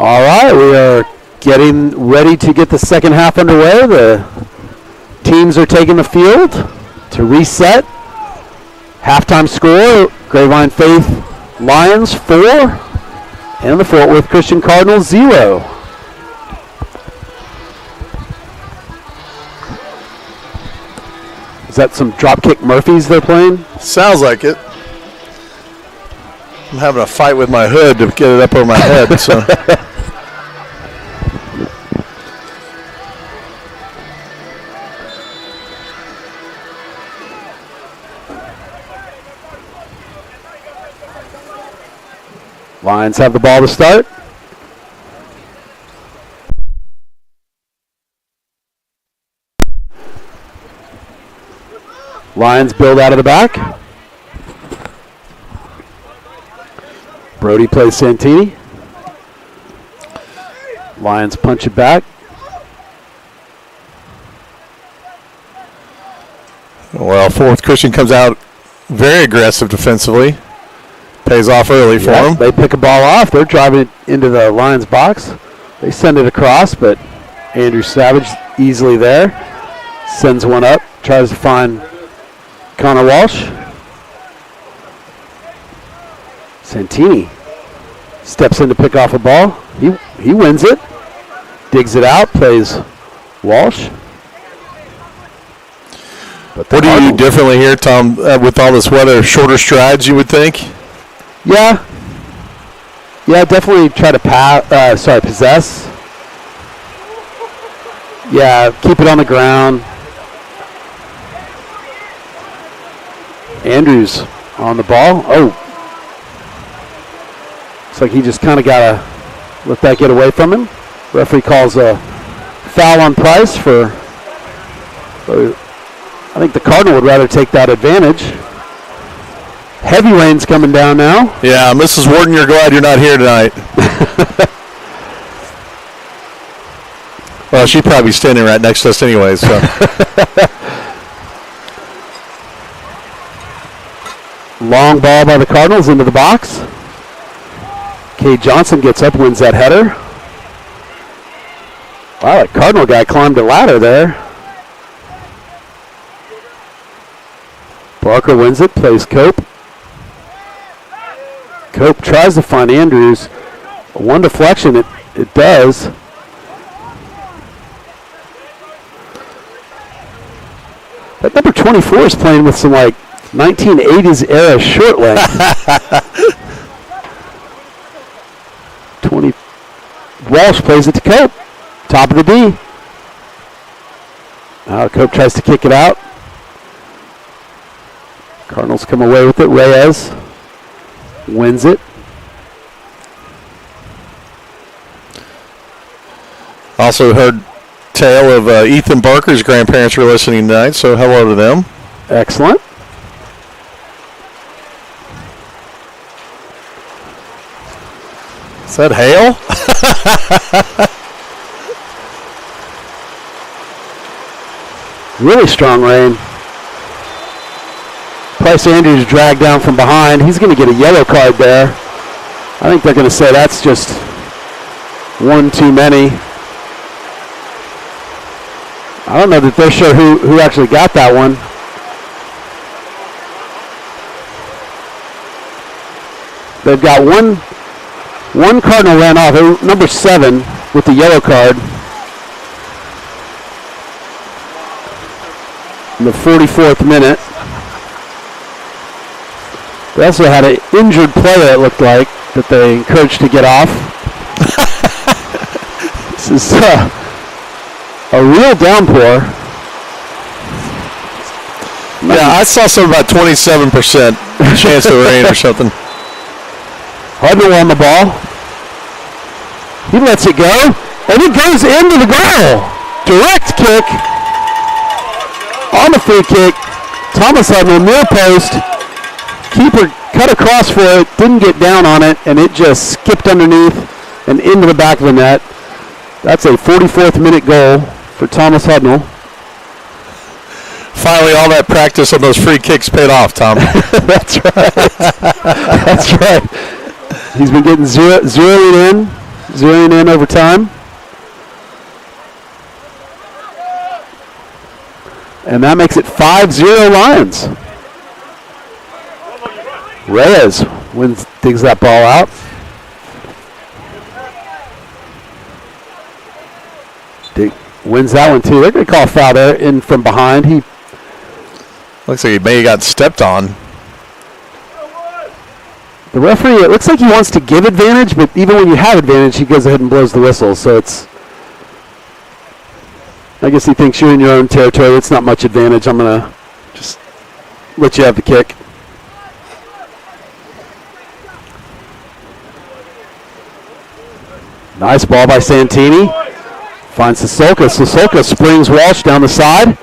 All right, we are getting ready to get the second half underway. The teams are taking the field to reset. Halftime score, Grapevine Faith Lions 4 and the Fort Worth Christian Cardinals 0. Is that some Dropkick Murphys they're playing? Sounds like it. I'm having a fight with my hood to get it up over my head. So. Lions have the ball to start. Lions build out of the back. Brody plays Santini. Lions punch it back. Well, Fourth Christian comes out very aggressive defensively. Pays off early for them. They pick a ball off. They're driving it into the Lions box. They send it across, but Andrew Savage easily there. Sends one up. Tries to find Connor Walsh. Santini steps in to pick off a ball. He wins it. Digs it out. Plays Walsh. But what do you do differently here, Tom, with all this weather? Shorter strides, you would think? Yeah, definitely try to possess. Yeah, keep it on the ground. Andrews on the ball. Oh, looks like he just kind of got to let that get away from him. Referee calls a foul on Price for, I think the Cardinal would rather take that advantage. Heavy rain's coming down now. Yeah, Mrs. Warden, you're glad you're not here tonight. Well, she'd probably be standing right next to us anyway, so. Long ball by the Cardinals into the box. Cade Johnson gets up, wins that header. Wow, that Cardinal guy climbed a ladder there. Barker wins it, plays Cope. Cope tries to find Andrews. One deflection, it does. That number 24 is playing with some like 1980s era short length. 20. Walsh plays it to Cope. Top of the D. Cope tries to kick it out. Cardinals come away with it. Reyes wins it. Also heard tale of Ethan Barker's grandparents were listening tonight, so hello to them. Excellent. Is that hail? Really strong rain. Price Andrews dragged down from behind. He's going to get a yellow card there. I think they're going to say that's just one too many. I don't know that they're sure who actually got that one. They've got one Cardinal ran off, number 7 with the yellow card. In the 44th minute. They also had an injured player, it looked like, that they encouraged to get off. This is a real downpour. Yeah, I saw something about 27% chance of rain or something. Hudnall on the ball. He lets it go, and it goes into the goal. Direct kick on the free kick. Thomas Hudnall, near post. Keeper cut across for it, didn't get down on it, and it just skipped underneath and into the back of the net. That's a 44th minute goal for Thomas Hudnall. Finally, all that practice on those free kicks paid off, Tom. That's right. That's right. He's been getting zeroed in. zeroing in over time. And that makes it 5-0 Lions. Reyes digs that ball out. Wins that one too. They're going to call a foul there in from behind. He looks like he may have got stepped on. The referee, it looks like he wants to give advantage, but even when you have advantage, he goes ahead and blows the whistle. So it's, I guess he thinks you're in your own territory. It's not much advantage. I'm going to just let you have the kick. Nice ball by Santini. Finds Sissoko. Sissoko springs Walsh down the side.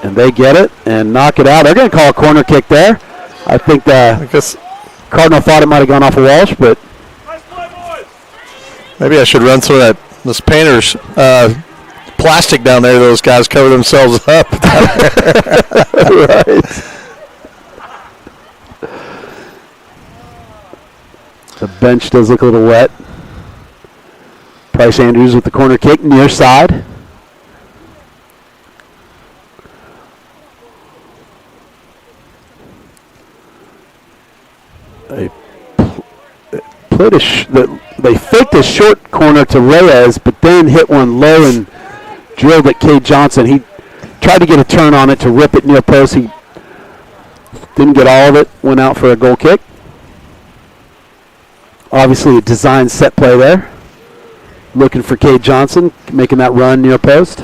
And they get it and knock it out. They're going to call a corner kick there. I think Cardinal thought it might have gone off of Walsh, but maybe I should run some of this painter's plastic down there. Those guys cover themselves up. Right. The bench does look a little wet. Price Andrews with the corner kick near side. They faked a short corner to Reyes, but then hit one low and drilled at Cade Johnson. He tried to get a turn on it to rip it near post. He didn't get all of it. Went out for a goal kick. Obviously a designed set play there. Looking for Cade Johnson, making that run near post.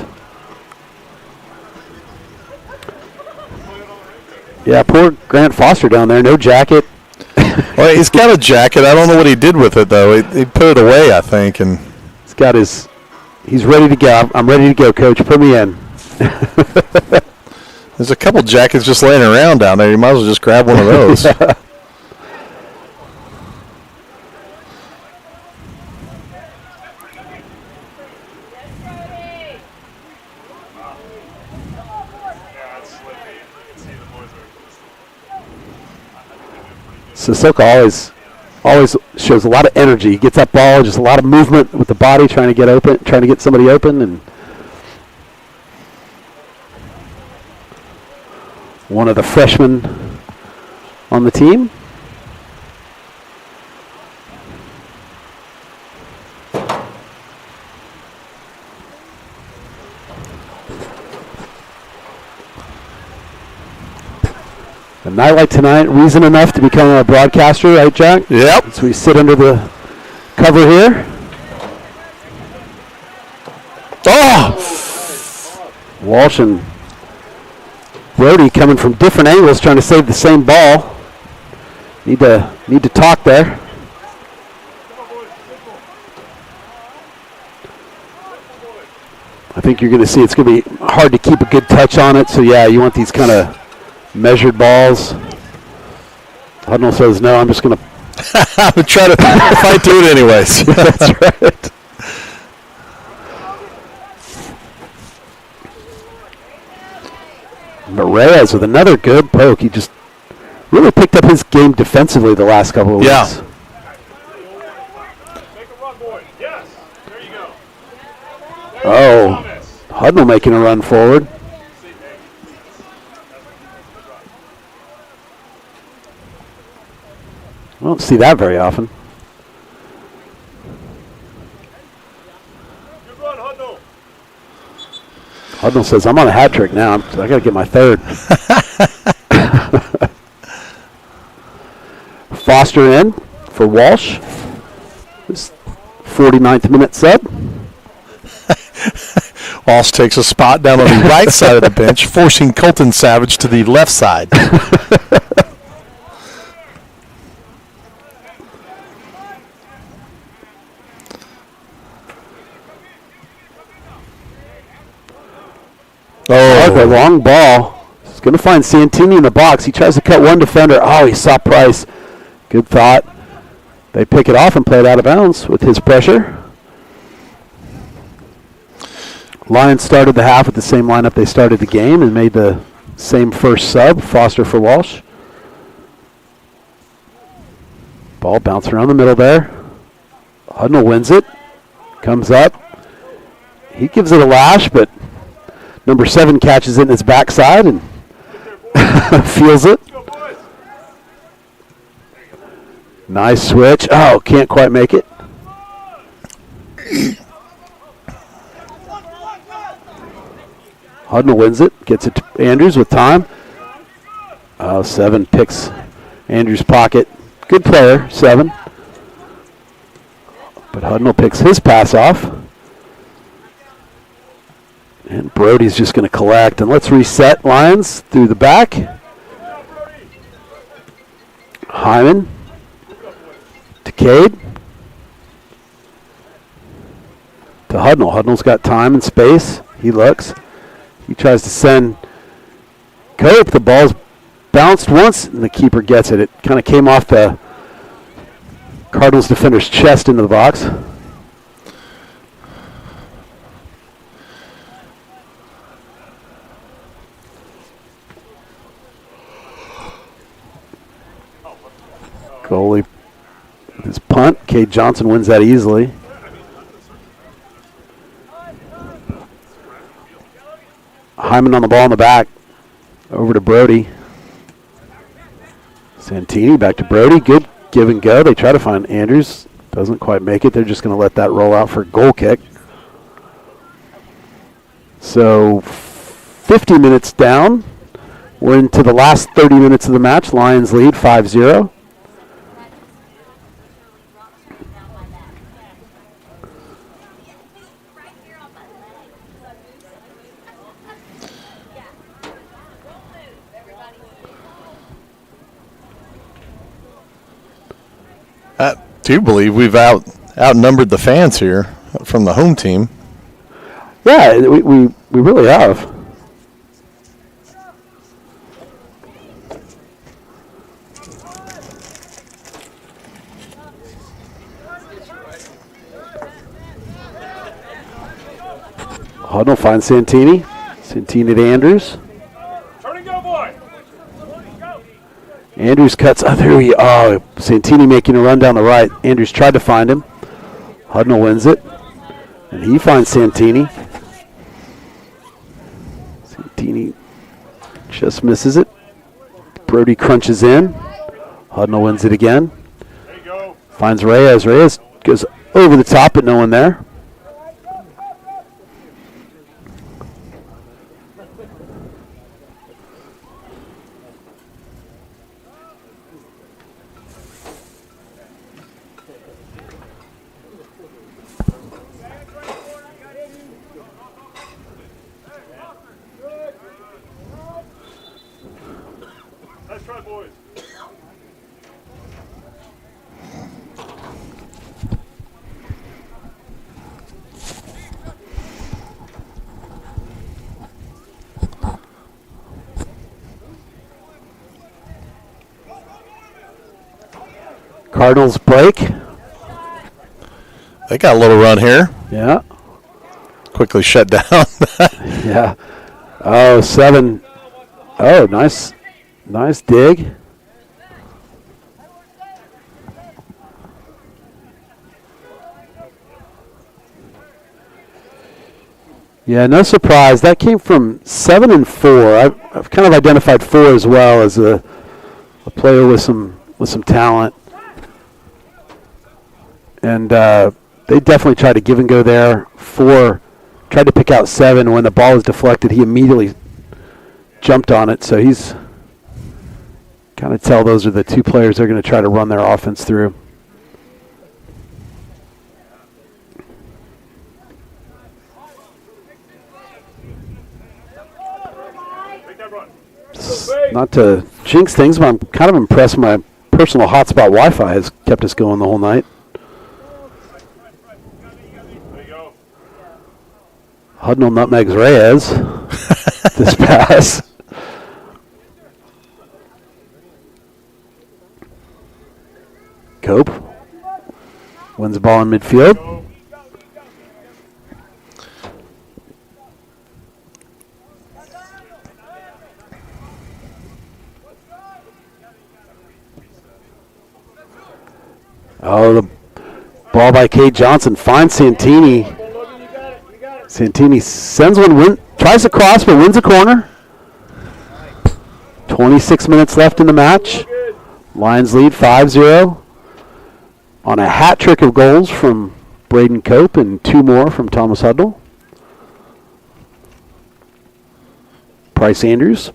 Yeah, poor Grant Foster down there, no jacket. Well, he's got a jacket. I don't know what he did with it, though. He put it away, I think. And he's ready to go. I'm ready to go, Coach. Put me in. There's a couple jackets just laying around down there. You might as well just grab one of those. Yeah. Sissoko always shows a lot of energy. He gets that ball, just a lot of movement with the body, trying to get somebody open, and one of the freshmen on the team. A night like tonight, reason enough to become a broadcaster, right, Jack? Yep. So we sit under the cover here. Oh! Walsh and Brody coming from different angles, trying to save the same ball. Need to talk there. I think you're going to see it's going to be hard to keep a good touch on it. So yeah, you want these kind of measured balls. Hudnall says, no, I'm just going to I would try to fight through it anyways. That's right. Reyes with another good poke. He just really picked up his game defensively the last couple of weeks. Yeah. Oh, Hudnall making a run forward. I don't see that very often. Hudnall says, I'm on a hat trick now. I got to get my third. Foster in for Walsh. This 49th minute sub. Walsh takes a spot down on the right side of the bench, forcing Colton Savage to the left side. Oh, a long ball. He's going to find Santini in the box. He tries to cut one defender. Oh, he saw Price. Good thought. They pick it off and play it out of bounds with his pressure. Lions started the half with the same lineup they started the game and made the same first sub, Foster for Walsh. Ball bouncing around the middle there. Hudnall wins it. Comes up. He gives it a lash, but number 7 catches it in its backside and feels it. Nice switch. Oh, can't quite make it. Hudnall wins it. Gets it to Andrews with time. 7 picks Andrews' pocket. Good player, 7. But Hudnall picks his pass off. And Brody's just going to collect. And let's reset Lions through the back. Hyman to Cade. To Hudnall. Hudnall's got time and space. He looks. He tries to send Cope. The ball's bounced once, and the keeper gets it. It kind of came off the Cardinals defender's chest into the box. Goalie, his punt. Cade Johnson wins that easily. Hyman on the ball in the back. Over to Brody. Santini back to Brody. Good give and go. They try to find Andrews. Doesn't quite make it. They're just going to let that roll out for a goal kick. So 50 minutes down. We're into the last 30 minutes of the match. Lions lead 5-0. I do believe we've outnumbered the fans here from the home team. Yeah, we really have. Hudnall finds Santini. Santini to Andrews. Turn and go, boy. Andrews cuts. Oh, there he. Oh, Santini making a run down the right. Andrews tried to find him. Hudnall wins it, and he finds Santini. Santini just misses it. Brody crunches in. Hudnall wins it again. There you go. Finds Reyes. Reyes goes over the top, but no one there. Let's try, boys. Cardinals break. They got a little run here. Yeah. Quickly shut down. Yeah. Oh, 7. Oh, nice. Nice dig. Yeah, no surprise. That came from 7 and 4. I've kind of identified 4 as well as a player with some talent. And they definitely tried to give and go there. 4 tried to pick out 7. When the ball was deflected, he immediately jumped on it. So he's kind of tell those are the 2 players they're going to try to run their offense through. Make that run. Not to jinx things, but I'm kind of impressed my personal hotspot Wi-Fi has kept us going the whole night. There you go. Hudnall nutmegs Reyes. This pass. Cope wins the ball in midfield. Oh, the ball by Kate Johnson finds Santini. Santini sends one, tries to cross, but wins a corner. 26 minutes left in the match. Lions lead 5-0 on a hat trick of goals from Braden Cope and 2 more from Thomas Hudnall. Bryce Andrews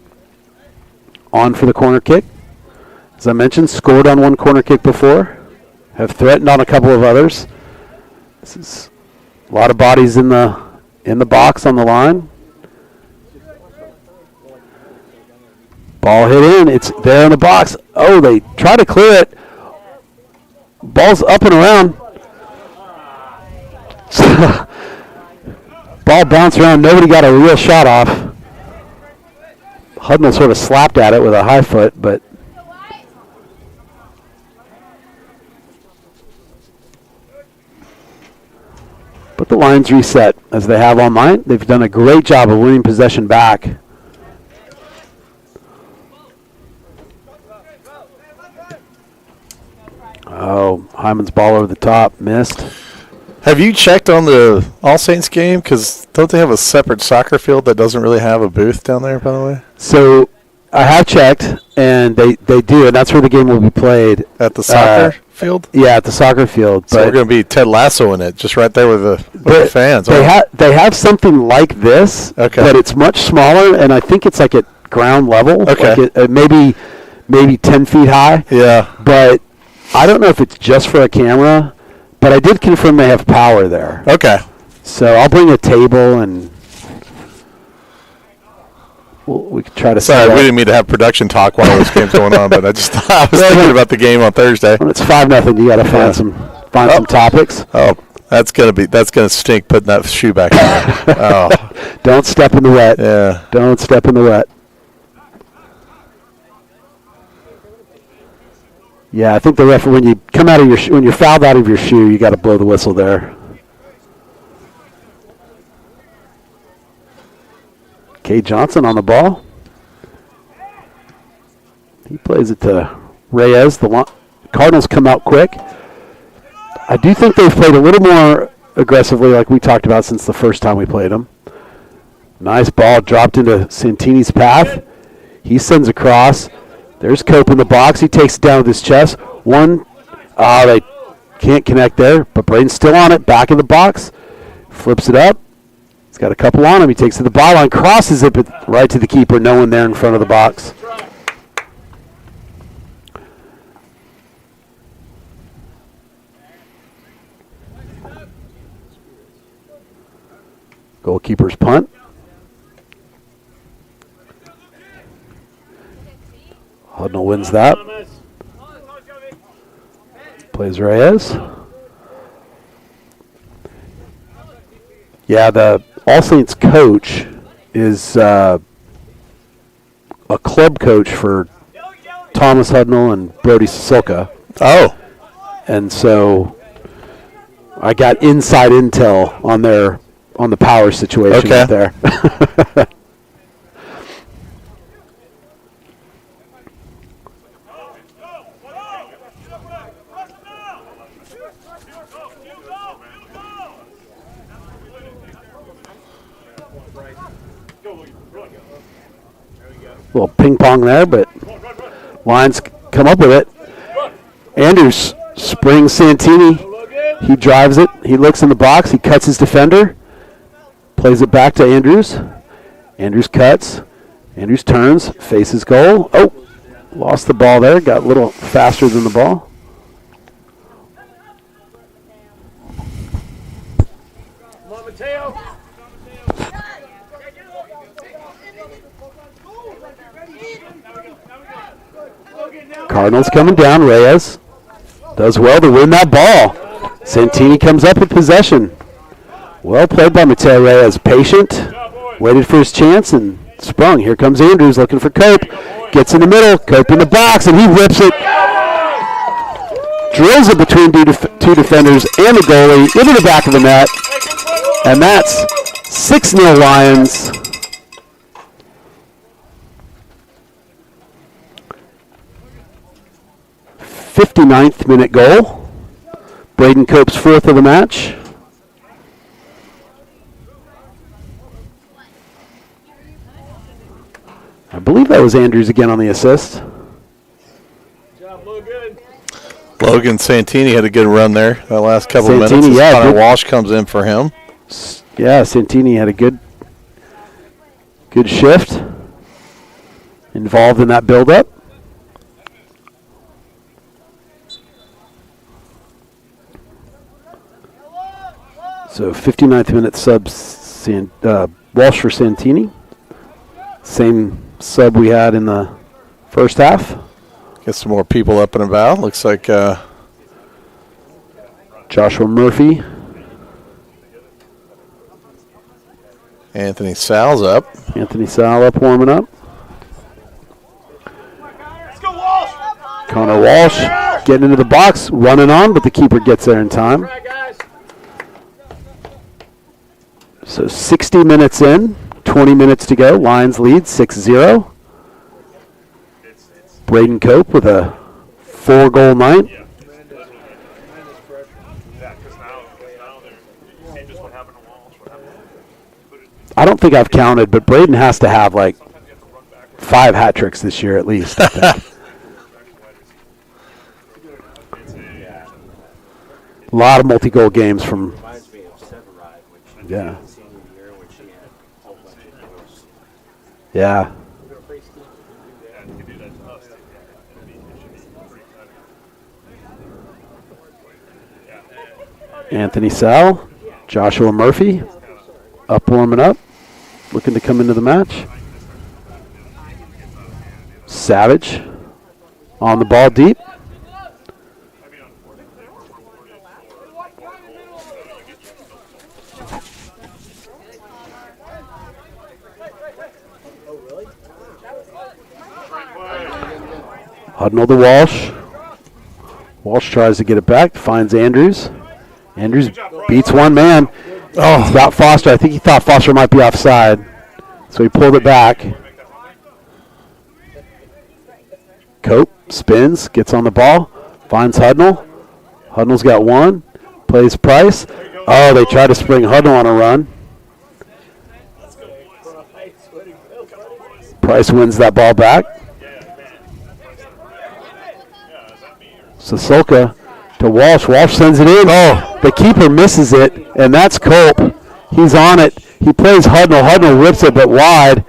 on for the corner kick. As I mentioned, scored on one corner kick before. Have threatened on a couple of others. This is a lot of bodies in the box on the line. Ball hit in. It's there in the box. Oh, they try to clear it. Ball's up and around. Ball bounced around. Nobody got a real shot off. Hudnall sort of slapped at it with a high foot, but the Lions reset as they have all night. They've done a great job of winning possession back. Oh, Hyman's ball over the top, missed. Have you checked on the All Saints game? Because don't they have a separate soccer field that doesn't really have a booth down there, by the way? So I have checked, and they do, and that's where the game will be played. At the soccer field? Yeah, at the soccer field. So we're going to be Ted Lasso in it, just right there with the fans. They have something like this, okay, but it's much smaller, and I think it's like at ground level. Okay. Like maybe 10 feet high. Yeah. But I don't know if it's just for a camera, but I did confirm they have power there. Okay. So I'll bring a table and we could try to. Sorry, we didn't mean to have production talk while this game's going on, but I just thought I was thinking about the game on Thursday. When it's 5-0, you got to find some topics. Oh, that's gonna stink putting that shoe back on there. Oh, don't step in the wet. Yeah, don't step in the wet. Yeah, I think the referee, when you come out of when you're fouled out of your shoe, you got to blow the whistle there. Kay Johnson on the ball. He plays it to Reyes. The Cardinals come out quick. I do think they've played a little more aggressively, like we talked about since the first time we played them. Nice ball dropped into Santini's path. He sends across. There's Cope in the box. He takes it down with his chest. They can't connect there, but Braden's still on it. Back in the box. Flips it up. He's got a couple on him. He takes it to the byline, crosses it, but right to the keeper. No one there in front of the box. Goalkeeper's punt. Hudnall wins that. Plays Reyes. Yeah, the All Saints coach is a club coach for Thomas Hudnall and Brody Sisilka. Oh. And so I got inside intel on the power situation right there. Little ping pong there, but Lions come up with it. Andrews springs Santini. He drives it. He looks in the box. He cuts his defender. Plays it back to Andrews. Andrews cuts. Andrews turns. Faces goal. Oh, lost the ball there. Got a little faster than the ball. Come on, Mateo. Cardinals coming down. Reyes does well to win that ball. Santini comes up with possession. Well played by Mateo Reyes. Patient. Waited for his chance and sprung. Here comes Andrews looking for Cope. Gets in the middle. Cope in the box and he rips it. Drills it between two defenders and the goalie into the back of the net. And that's 6-0 Lions. '59th minute goal. Braden Cope's fourth of the match. I believe that was Andrews again on the assist. Job, look good. Logan Santini had a good run there that last couple Santini, minutes. yeah, Connor good. Walsh comes in for him. Yeah, Santini had a good shift. Involved in that build-up. So 59th minute sub Walsh for Santini. Same sub we had in the first half. Get some more people up and about. Looks like Joshua Murphy. Anthony Sal's up. Anthony Sal up warming up. Let's go, Walsh. Connor Walsh getting into the box, running on, but the keeper gets there in time. All right, guys. So 60 minutes in, 20 minutes to go. Lions lead 6-0. Braden Cope with a 4-goal night. Yeah, because now they're just what happened to Walsh. What happened I don't think I've counted, but Braden has to have like 5 hat tricks this year at least, I think. A lot of multi-goal games from. Yeah. Yeah. Anthony Sal, Joshua Murphy, up warming up, looking to come into the match. Savage on the ball deep. Hudnall to Walsh. Walsh tries to get it back, finds Andrews. Andrews beats one man. Oh, it's got Foster. I think he thought Foster might be offside, so he pulled it back. Cope spins, gets on the ball, finds Hudnall. Hudnall's got one, plays Price. Oh, they try to spring Hudnall on a run. Price wins that ball back. Sasolka to Walsh. Walsh sends it in. Oh, the keeper misses it, and that's Cope. He's on it. He plays Hudnall. Hudnall rips it, but wide.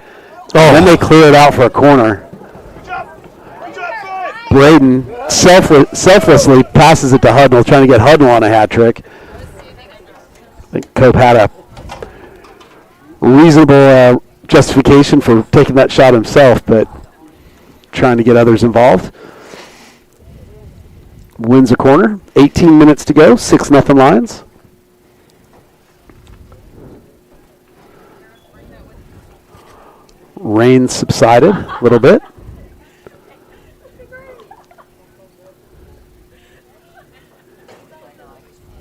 Oh, then they clear it out for a corner. Braden selflessly passes it to Hudnall, trying to get Hudnall on a hat trick. I think Cope had a reasonable justification for taking that shot himself, but trying to get others involved. Wins a corner. 18 minutes to go. 6-0 Lions. Rain subsided a little bit.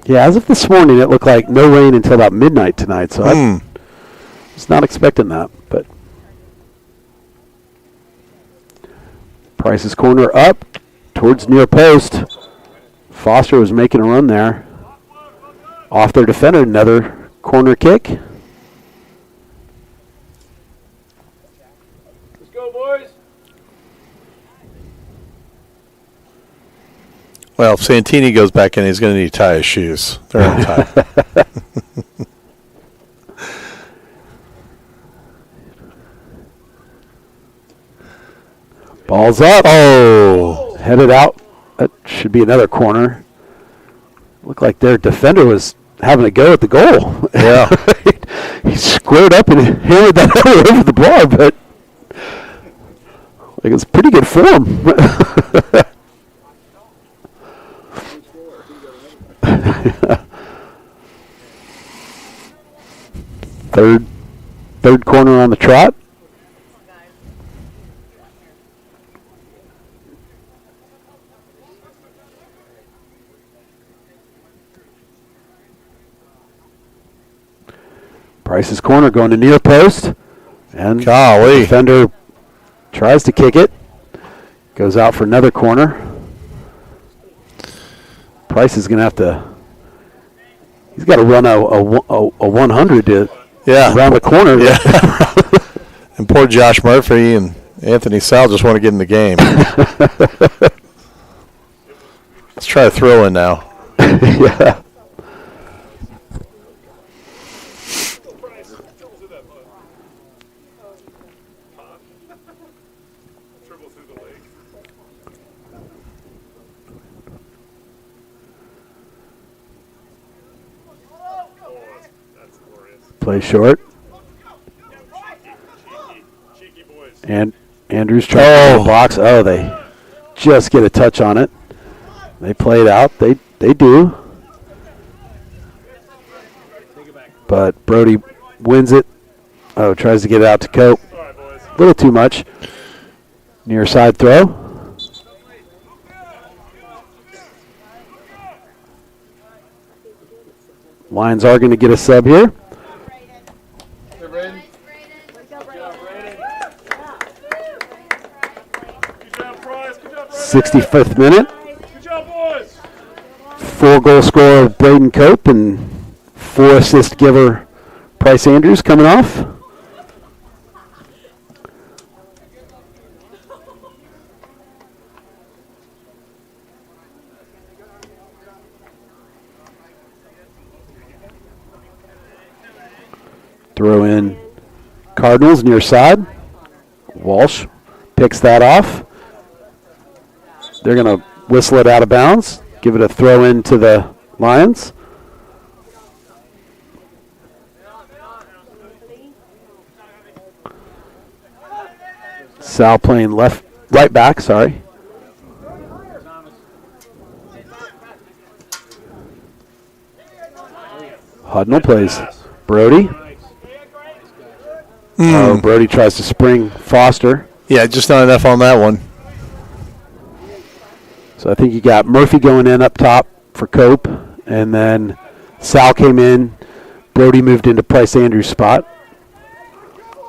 Yeah, as of this morning, it looked like no rain until about midnight tonight. So I was not expecting that. But Price's corner up towards near post. Foster was making a run there. Off their defender, another corner kick. Let's go, boys. Well, if Santini goes back in, he's going to need to tie his shoes. They're untied. Ball's up. Oh, headed out. That should be another corner. Looked like their defender was having a go at the goal. Yeah. He squared up and hammered that over the bar, but like it's pretty good form. Third corner on the trot. Price's corner going to near post. And Golly. defender tries to kick it. Goes out for another corner. Price is going to have to He's got to run a 100 to Yeah. around the corner. Yeah. And poor Josh Murphy and Anthony Sal just want to get in the game. Let's try a throw in now. Yeah. Play short. And Andrews trying to get the box. Oh, they just get a touch on it. They play it out. They do. But Brody wins it. Oh, tries to get it out to Cope. A little too much. Near side throw. Lions are going to get a sub here. 65th minute. Good job, boys. 4-goal scorer Braden Cope and 4-assist giver Bryce Andrews coming off. Throw in Cardinals near side. Walsh picks that off. They're going to whistle it out of bounds, give it a throw in to the Lions. Sal playing right back, sorry. Hudnall plays Brody. Oh, Brody tries to spring Foster. Yeah, just not enough on that one. So I think you got Murphy going in up top for Cope, and then Sal came in. Brody moved into Bryce Andrews' spot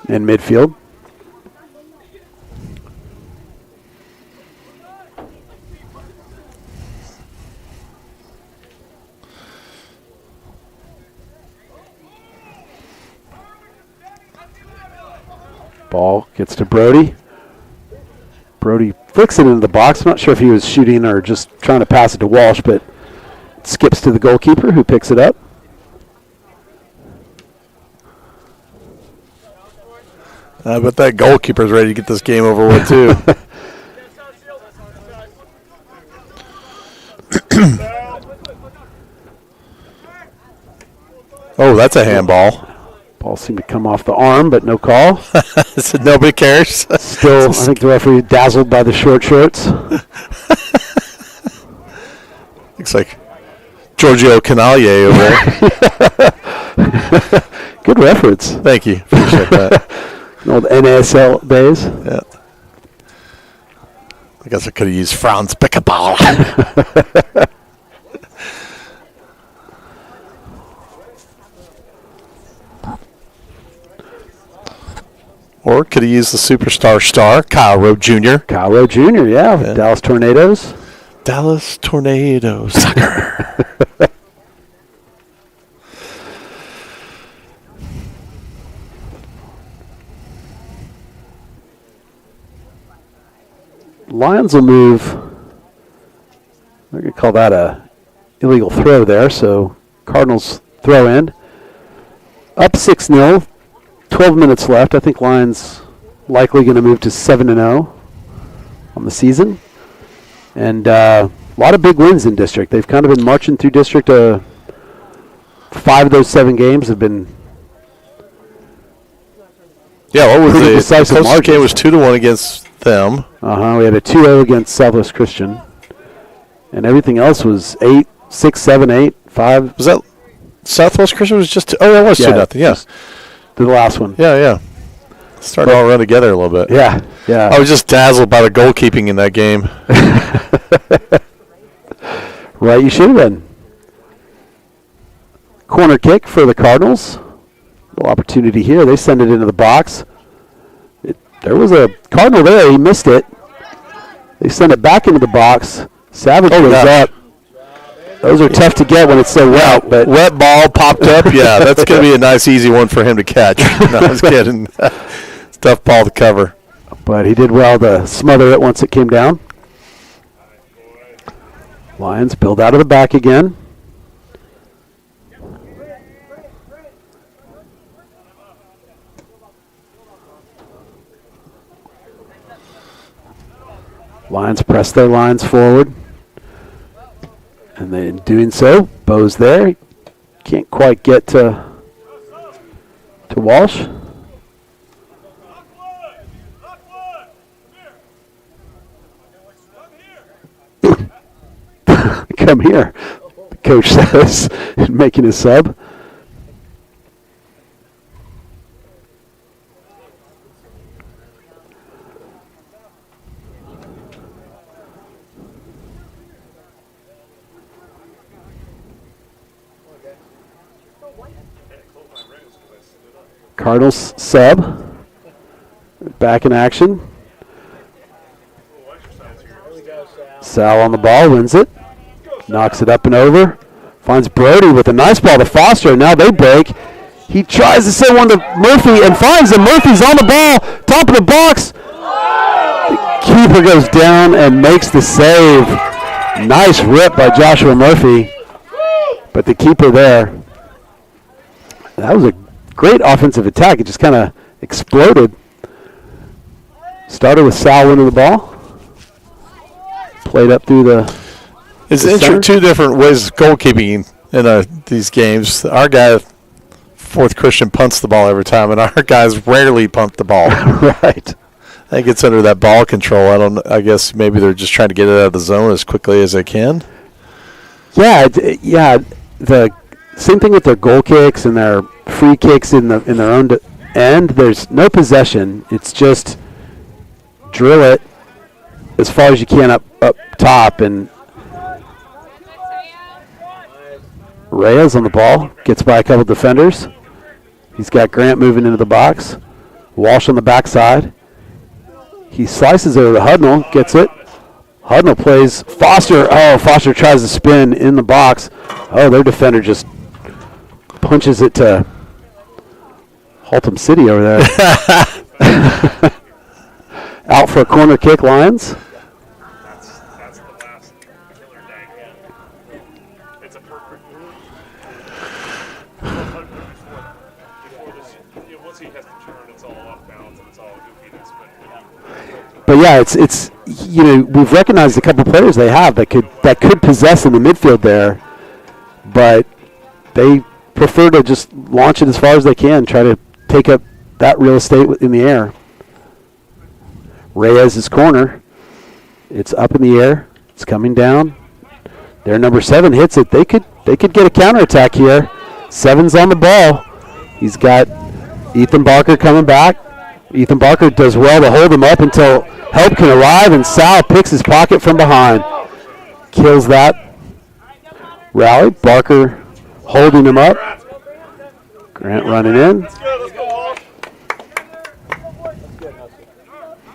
in midfield. Ball gets to Brody. Brody flicks it into the box. I'm not sure if he was shooting or just trying to pass it to Walsh, but it skips to the goalkeeper who picks it up. But that goalkeeper's ready to get this game over with, too. Oh, that's a handball. Ball seemed to come off the arm, but no call. So nobody cares. Still, I think the referee dazzled by the short shorts. Looks like Giorgio Canalier over there. Good reference. Thank you. Appreciate that. Old NASL days. Yeah. I guess I could have used Franz Beckenbauer. Or could have used the superstar star, Kyle Rowe Jr. Kyle Rowe Jr., yeah. Dallas Tornadoes. Dallas Tornadoes. Soccer. Lions will move. They're going to call that a illegal throw there, so Cardinals throw in. Up 6-0. 12 minutes left. I think Lions likely going to move to 7-0 on the season. And a lot of big wins in district. They've kind of been marching through district. 5 of those 7 games have been What was pretty the decisive closest margins. game was 2-1 against them. We had a 2-0 against Southwest Christian. And everything else was 8, 6, 7, 8, 5. Was that Southwest Christian was just that was 2-0. Yes. To the last one. Yeah. Started all run together a little bit. Yeah. I was just dazzled by the goalkeeping in that game. Right, you should have been. Corner kick for the Cardinals. Little opportunity here. They send it into the box. There was a Cardinal there. He missed it. They send it back into the box. Savage goes up. Those are tough to get when it's so wet. But Wet ball popped up. Yeah, that's going to be a nice, easy one for him to catch. No, I was kidding. It's a tough ball to cover. But he did well to smother it once it came down. Lions build out of the back again. Lions press their lines forward. And they, in doing so, Bo's there. Can't quite get to Walsh. Come here, the coach says, making his sub. Cardinals sub. Back in action. Sal on the ball, wins it. Knocks it up and over. Finds Brody with a nice ball to Foster, and now they break. He tries to send one to Murphy and finds him. Murphy's on the ball, top of the box. The keeper goes down and makes the save. Nice rip by Joshua Murphy. But the keeper there. That was a great offensive attack. It just kind of exploded. Started with Sal winning the ball. Played up through the... It's interesting, two different ways of goalkeeping in these games. Our guy, Fourth Christian, punts the ball every time, and our guys rarely punt the ball. Right. I think it's under that ball control. I guess maybe they're just trying to get it out of the zone as quickly as they can. Yeah, the same thing with their goal kicks and their free kicks in their own end. There's no possession. It's just drill it as far as you can up top. And Reyes on the ball, gets by a couple defenders. He's got Grant moving into the box. Walsh on the backside. He slices over to Hudnall, gets it. Hudnall plays Foster. Oh, Foster tries to spin in the box. Oh, their defender just punches it to Haltom City over there. Out for a corner kick, Lions. That's the last killer day. It's a perfect move. Before this, once he has to turn, it's all off bounds and it's all goofiness. But yeah, it's we've recognized a couple players they have that could possess in the midfield there, but they prefer to just launch it as far as they can, try to take up that real estate in the air. Reyes' corner. It's up in the air. It's coming down. Their number 7 hits it. They could get a counterattack here. 7's on the ball. He's got Ethan Barker coming back. Ethan Barker does well to hold him up until help can arrive, and Sal picks his pocket from behind. Kills that rally. Barker holding him up. Grant running in.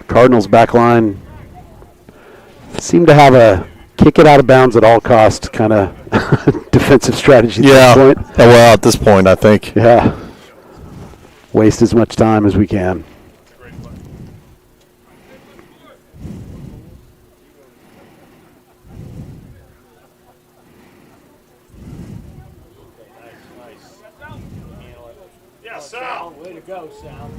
Cardinals back line seem to have a kick it out of bounds at all costs kind of defensive strategy at this point. Well, at this point, I think. Yeah. Waste as much time as we can. Yeah, Sal. Way to go, Sal.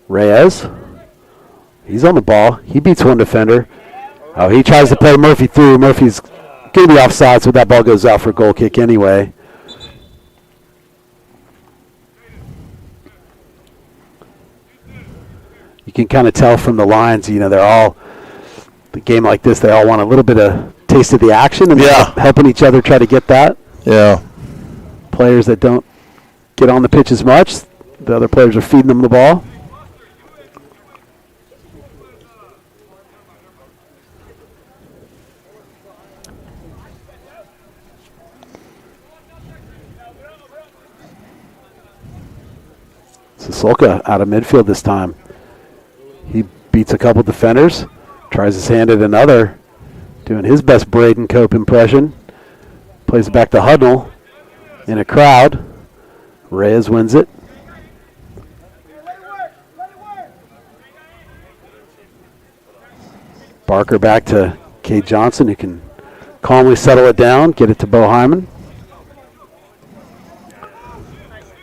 Reyes. He's on the ball. He beats one defender. Oh, he tries to play Murphy through. Murphy's going to be offside, so that ball goes out for a goal kick anyway. You can kind of tell from the lines, they're all, the game like this, they all want a little bit of taste of the action and helping each other try to get that. Yeah. Players that don't get on the pitch as much, the other players are feeding them the ball. Solka out of midfield this time. He beats a couple defenders, tries his hand at another, doing his best Braden Cope impression. Plays it back to Hudnall in a crowd. Reyes wins it. Barker back to Cade Johnson, who can calmly settle it down, get it to Bo Hyman.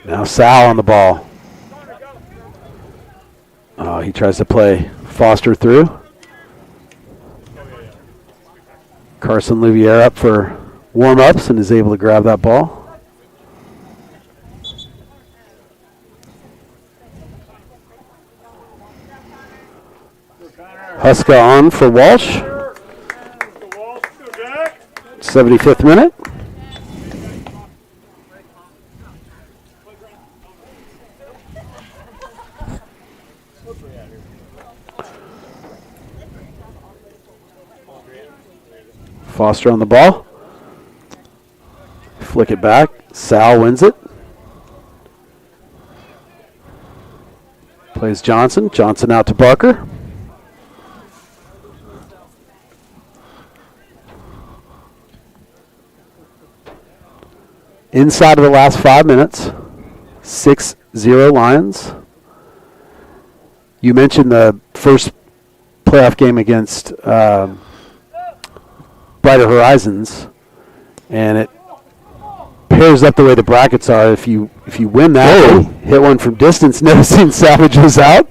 Now Sal on the ball. He tries to play Foster through. Carson Louviere up for warm-ups and is able to grab that ball. Huska on for Walsh. 75th minute. Foster on the ball. Flick it back. Sal wins it. Plays Johnson. Johnson out to Barker. Inside of the last 5 minutes, 6-0 Lions. You mentioned the first playoff game against Brighter Horizons, and it pairs up the way the brackets are. If you win that, hit one from distance, never seen Savage was out.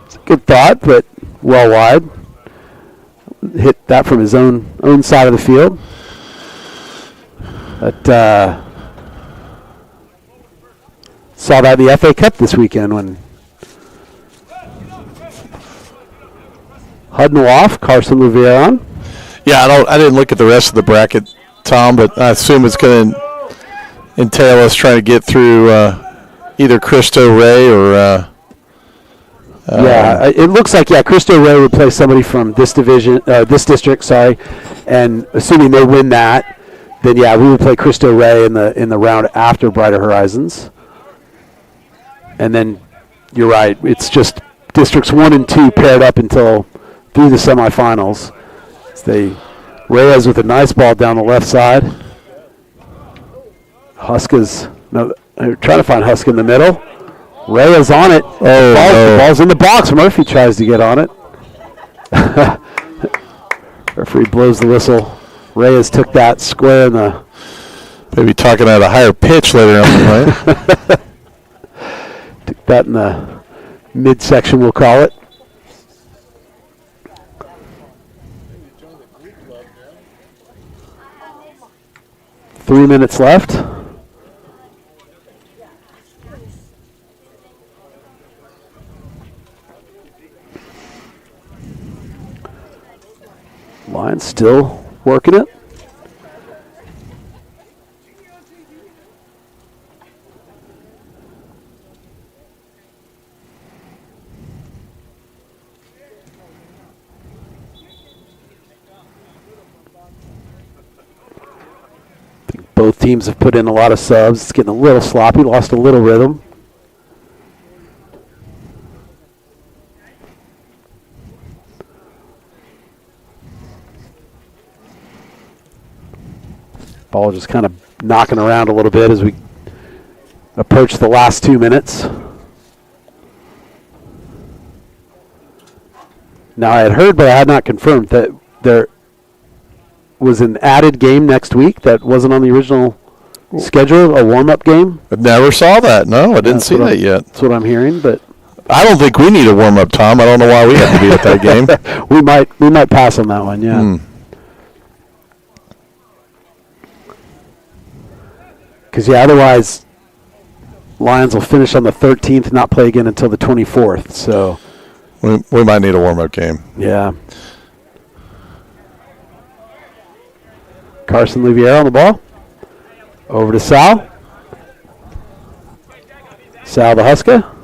It's a good thought, but well wide. Hit that from his own side of the field. But saw that in the FA Cup this weekend when Hudnall off, Carson Louviere on. Yeah, I didn't look at the rest of the bracket, Tom, but I assume it's going to entail us trying to get through either Cristo Ray or. It looks like Cristo Ray would play somebody from this division, this district. And assuming they win that. Then we would play Cristo Ray in the round after Brighter Horizons, and then you're right. It's just districts 1 and 2 paired up until through the semifinals. Reyes with a nice ball down the left side. They're trying to find Huska in the middle. Reyes on it. The ball's in the box. Murphy tries to get on it. Referee blows the whistle. Reyes took that square in the... Maybe talking at a higher pitch later on, right? Took that in the midsection, we'll call it. Three minutes left. Lions still working it. I think both teams have put in a lot of subs. It's getting a little sloppy, lost a little rhythm. Ball just kind of knocking around a little bit as we approach the last 2 minutes. Now, I had heard, but I had not confirmed, that there was an added game next week that wasn't on the original schedule, a warm-up game. I never saw that. No, I didn't see that yet. That's what I'm hearing, but I don't think we need a warm-up, Tom. I don't know why we have to be at that game. we might pass on that one, yeah. Because, otherwise, Lions will finish on the 13th and not play again until the 24th. So we might need a warm-up game. Yeah. Carson Louviere on the ball. Over to Sal. Sal the Huska.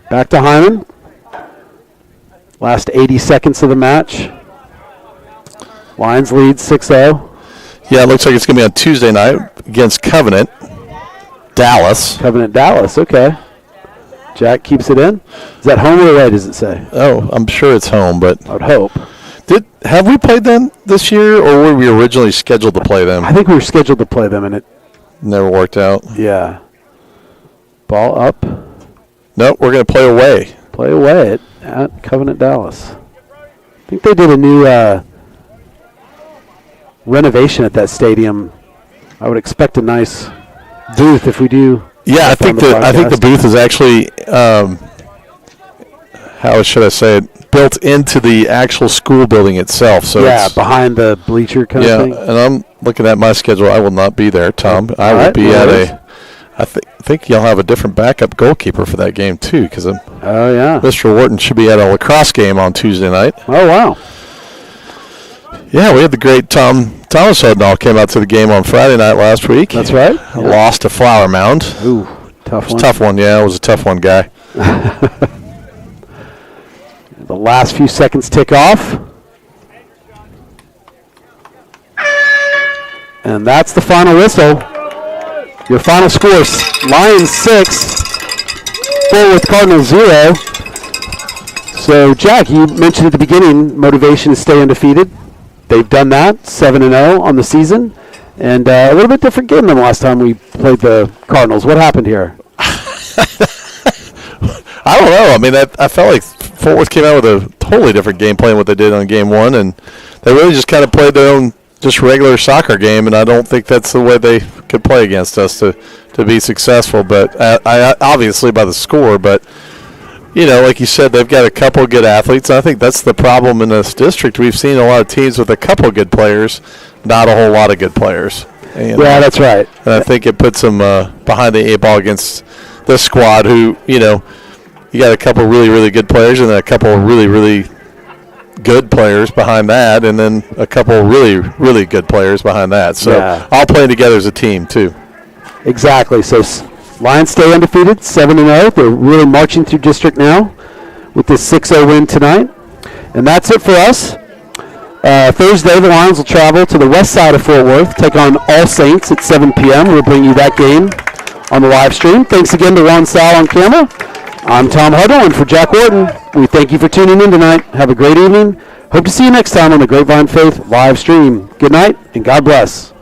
Back to Hyman. Last 80 seconds of the match. Lions lead 6-0. Yeah, it looks like it's going to be on Tuesday night against Covenant. Dallas. Covenant Dallas, okay. Jack keeps it in. Is that home or away, does it say? Oh, I'm sure it's home, but I would hope. Have we played them this year, or were we originally scheduled to play them? I think we were scheduled to play them, and it Never worked out. Yeah. Ball up. Nope, we're going to play away. Play away at Covenant Dallas. I think they did a new renovation at that stadium. I would expect a nice booth if we do. Yeah, I think the booth is actually, how should I say it, built into the actual school building itself. So yeah, behind the bleacher kind of thing. Yeah, and I'm looking at my schedule. I will not be there, Tom. I will be at I think you'll have a different backup goalkeeper for that game too, because Mr. Wharton should be at a lacrosse game on Tuesday night. Oh wow! Yeah, we had the great Thomas Hodnall came out to the game on Friday night last week. That's right. Lost to Flower Mound. Ooh, tough one. Tough one, yeah. It was a tough one, guy. The last few seconds tick off. And that's the final whistle. Your final score, Lions 6, Fort Worth Cardinals 0. So, Jack, you mentioned at the beginning motivation to stay undefeated. They've done that, 7-0 on the season. And a little bit different game than the last time we played the Cardinals. What happened here? I don't know. I mean, I felt like Fort Worth came out with a totally different game plan what they did on game one, and they really just kind of played their own just regular soccer game, and I don't think that's the way they could play against us to be successful. But I obviously by the score, but like you said, they've got a couple of good athletes. And I think that's the problem in this district. We've seen a lot of teams with a couple of good players, not a whole lot of good players. Yeah, that's right. And I think it puts them behind the 8 ball against this squad who, you got a couple really, really good players and then a couple of really, really good players behind that, and then a couple of really, really good players behind that. So all playing together as a team, too. Exactly. So Lions stay undefeated, 7-0. They're really marching through district now with this 6-0 win tonight. And that's it for us. Thursday, the Lions will travel to the west side of Fort Worth, take on All Saints at 7 p.m. We'll bring you that game on the live stream. Thanks again to Ron Sal on camera. I'm Tom Huddle, and for Jack Wharton, we thank you for tuning in tonight. Have a great evening. Hope to see you next time on the Grapevine Faith live stream. Good night, and God bless.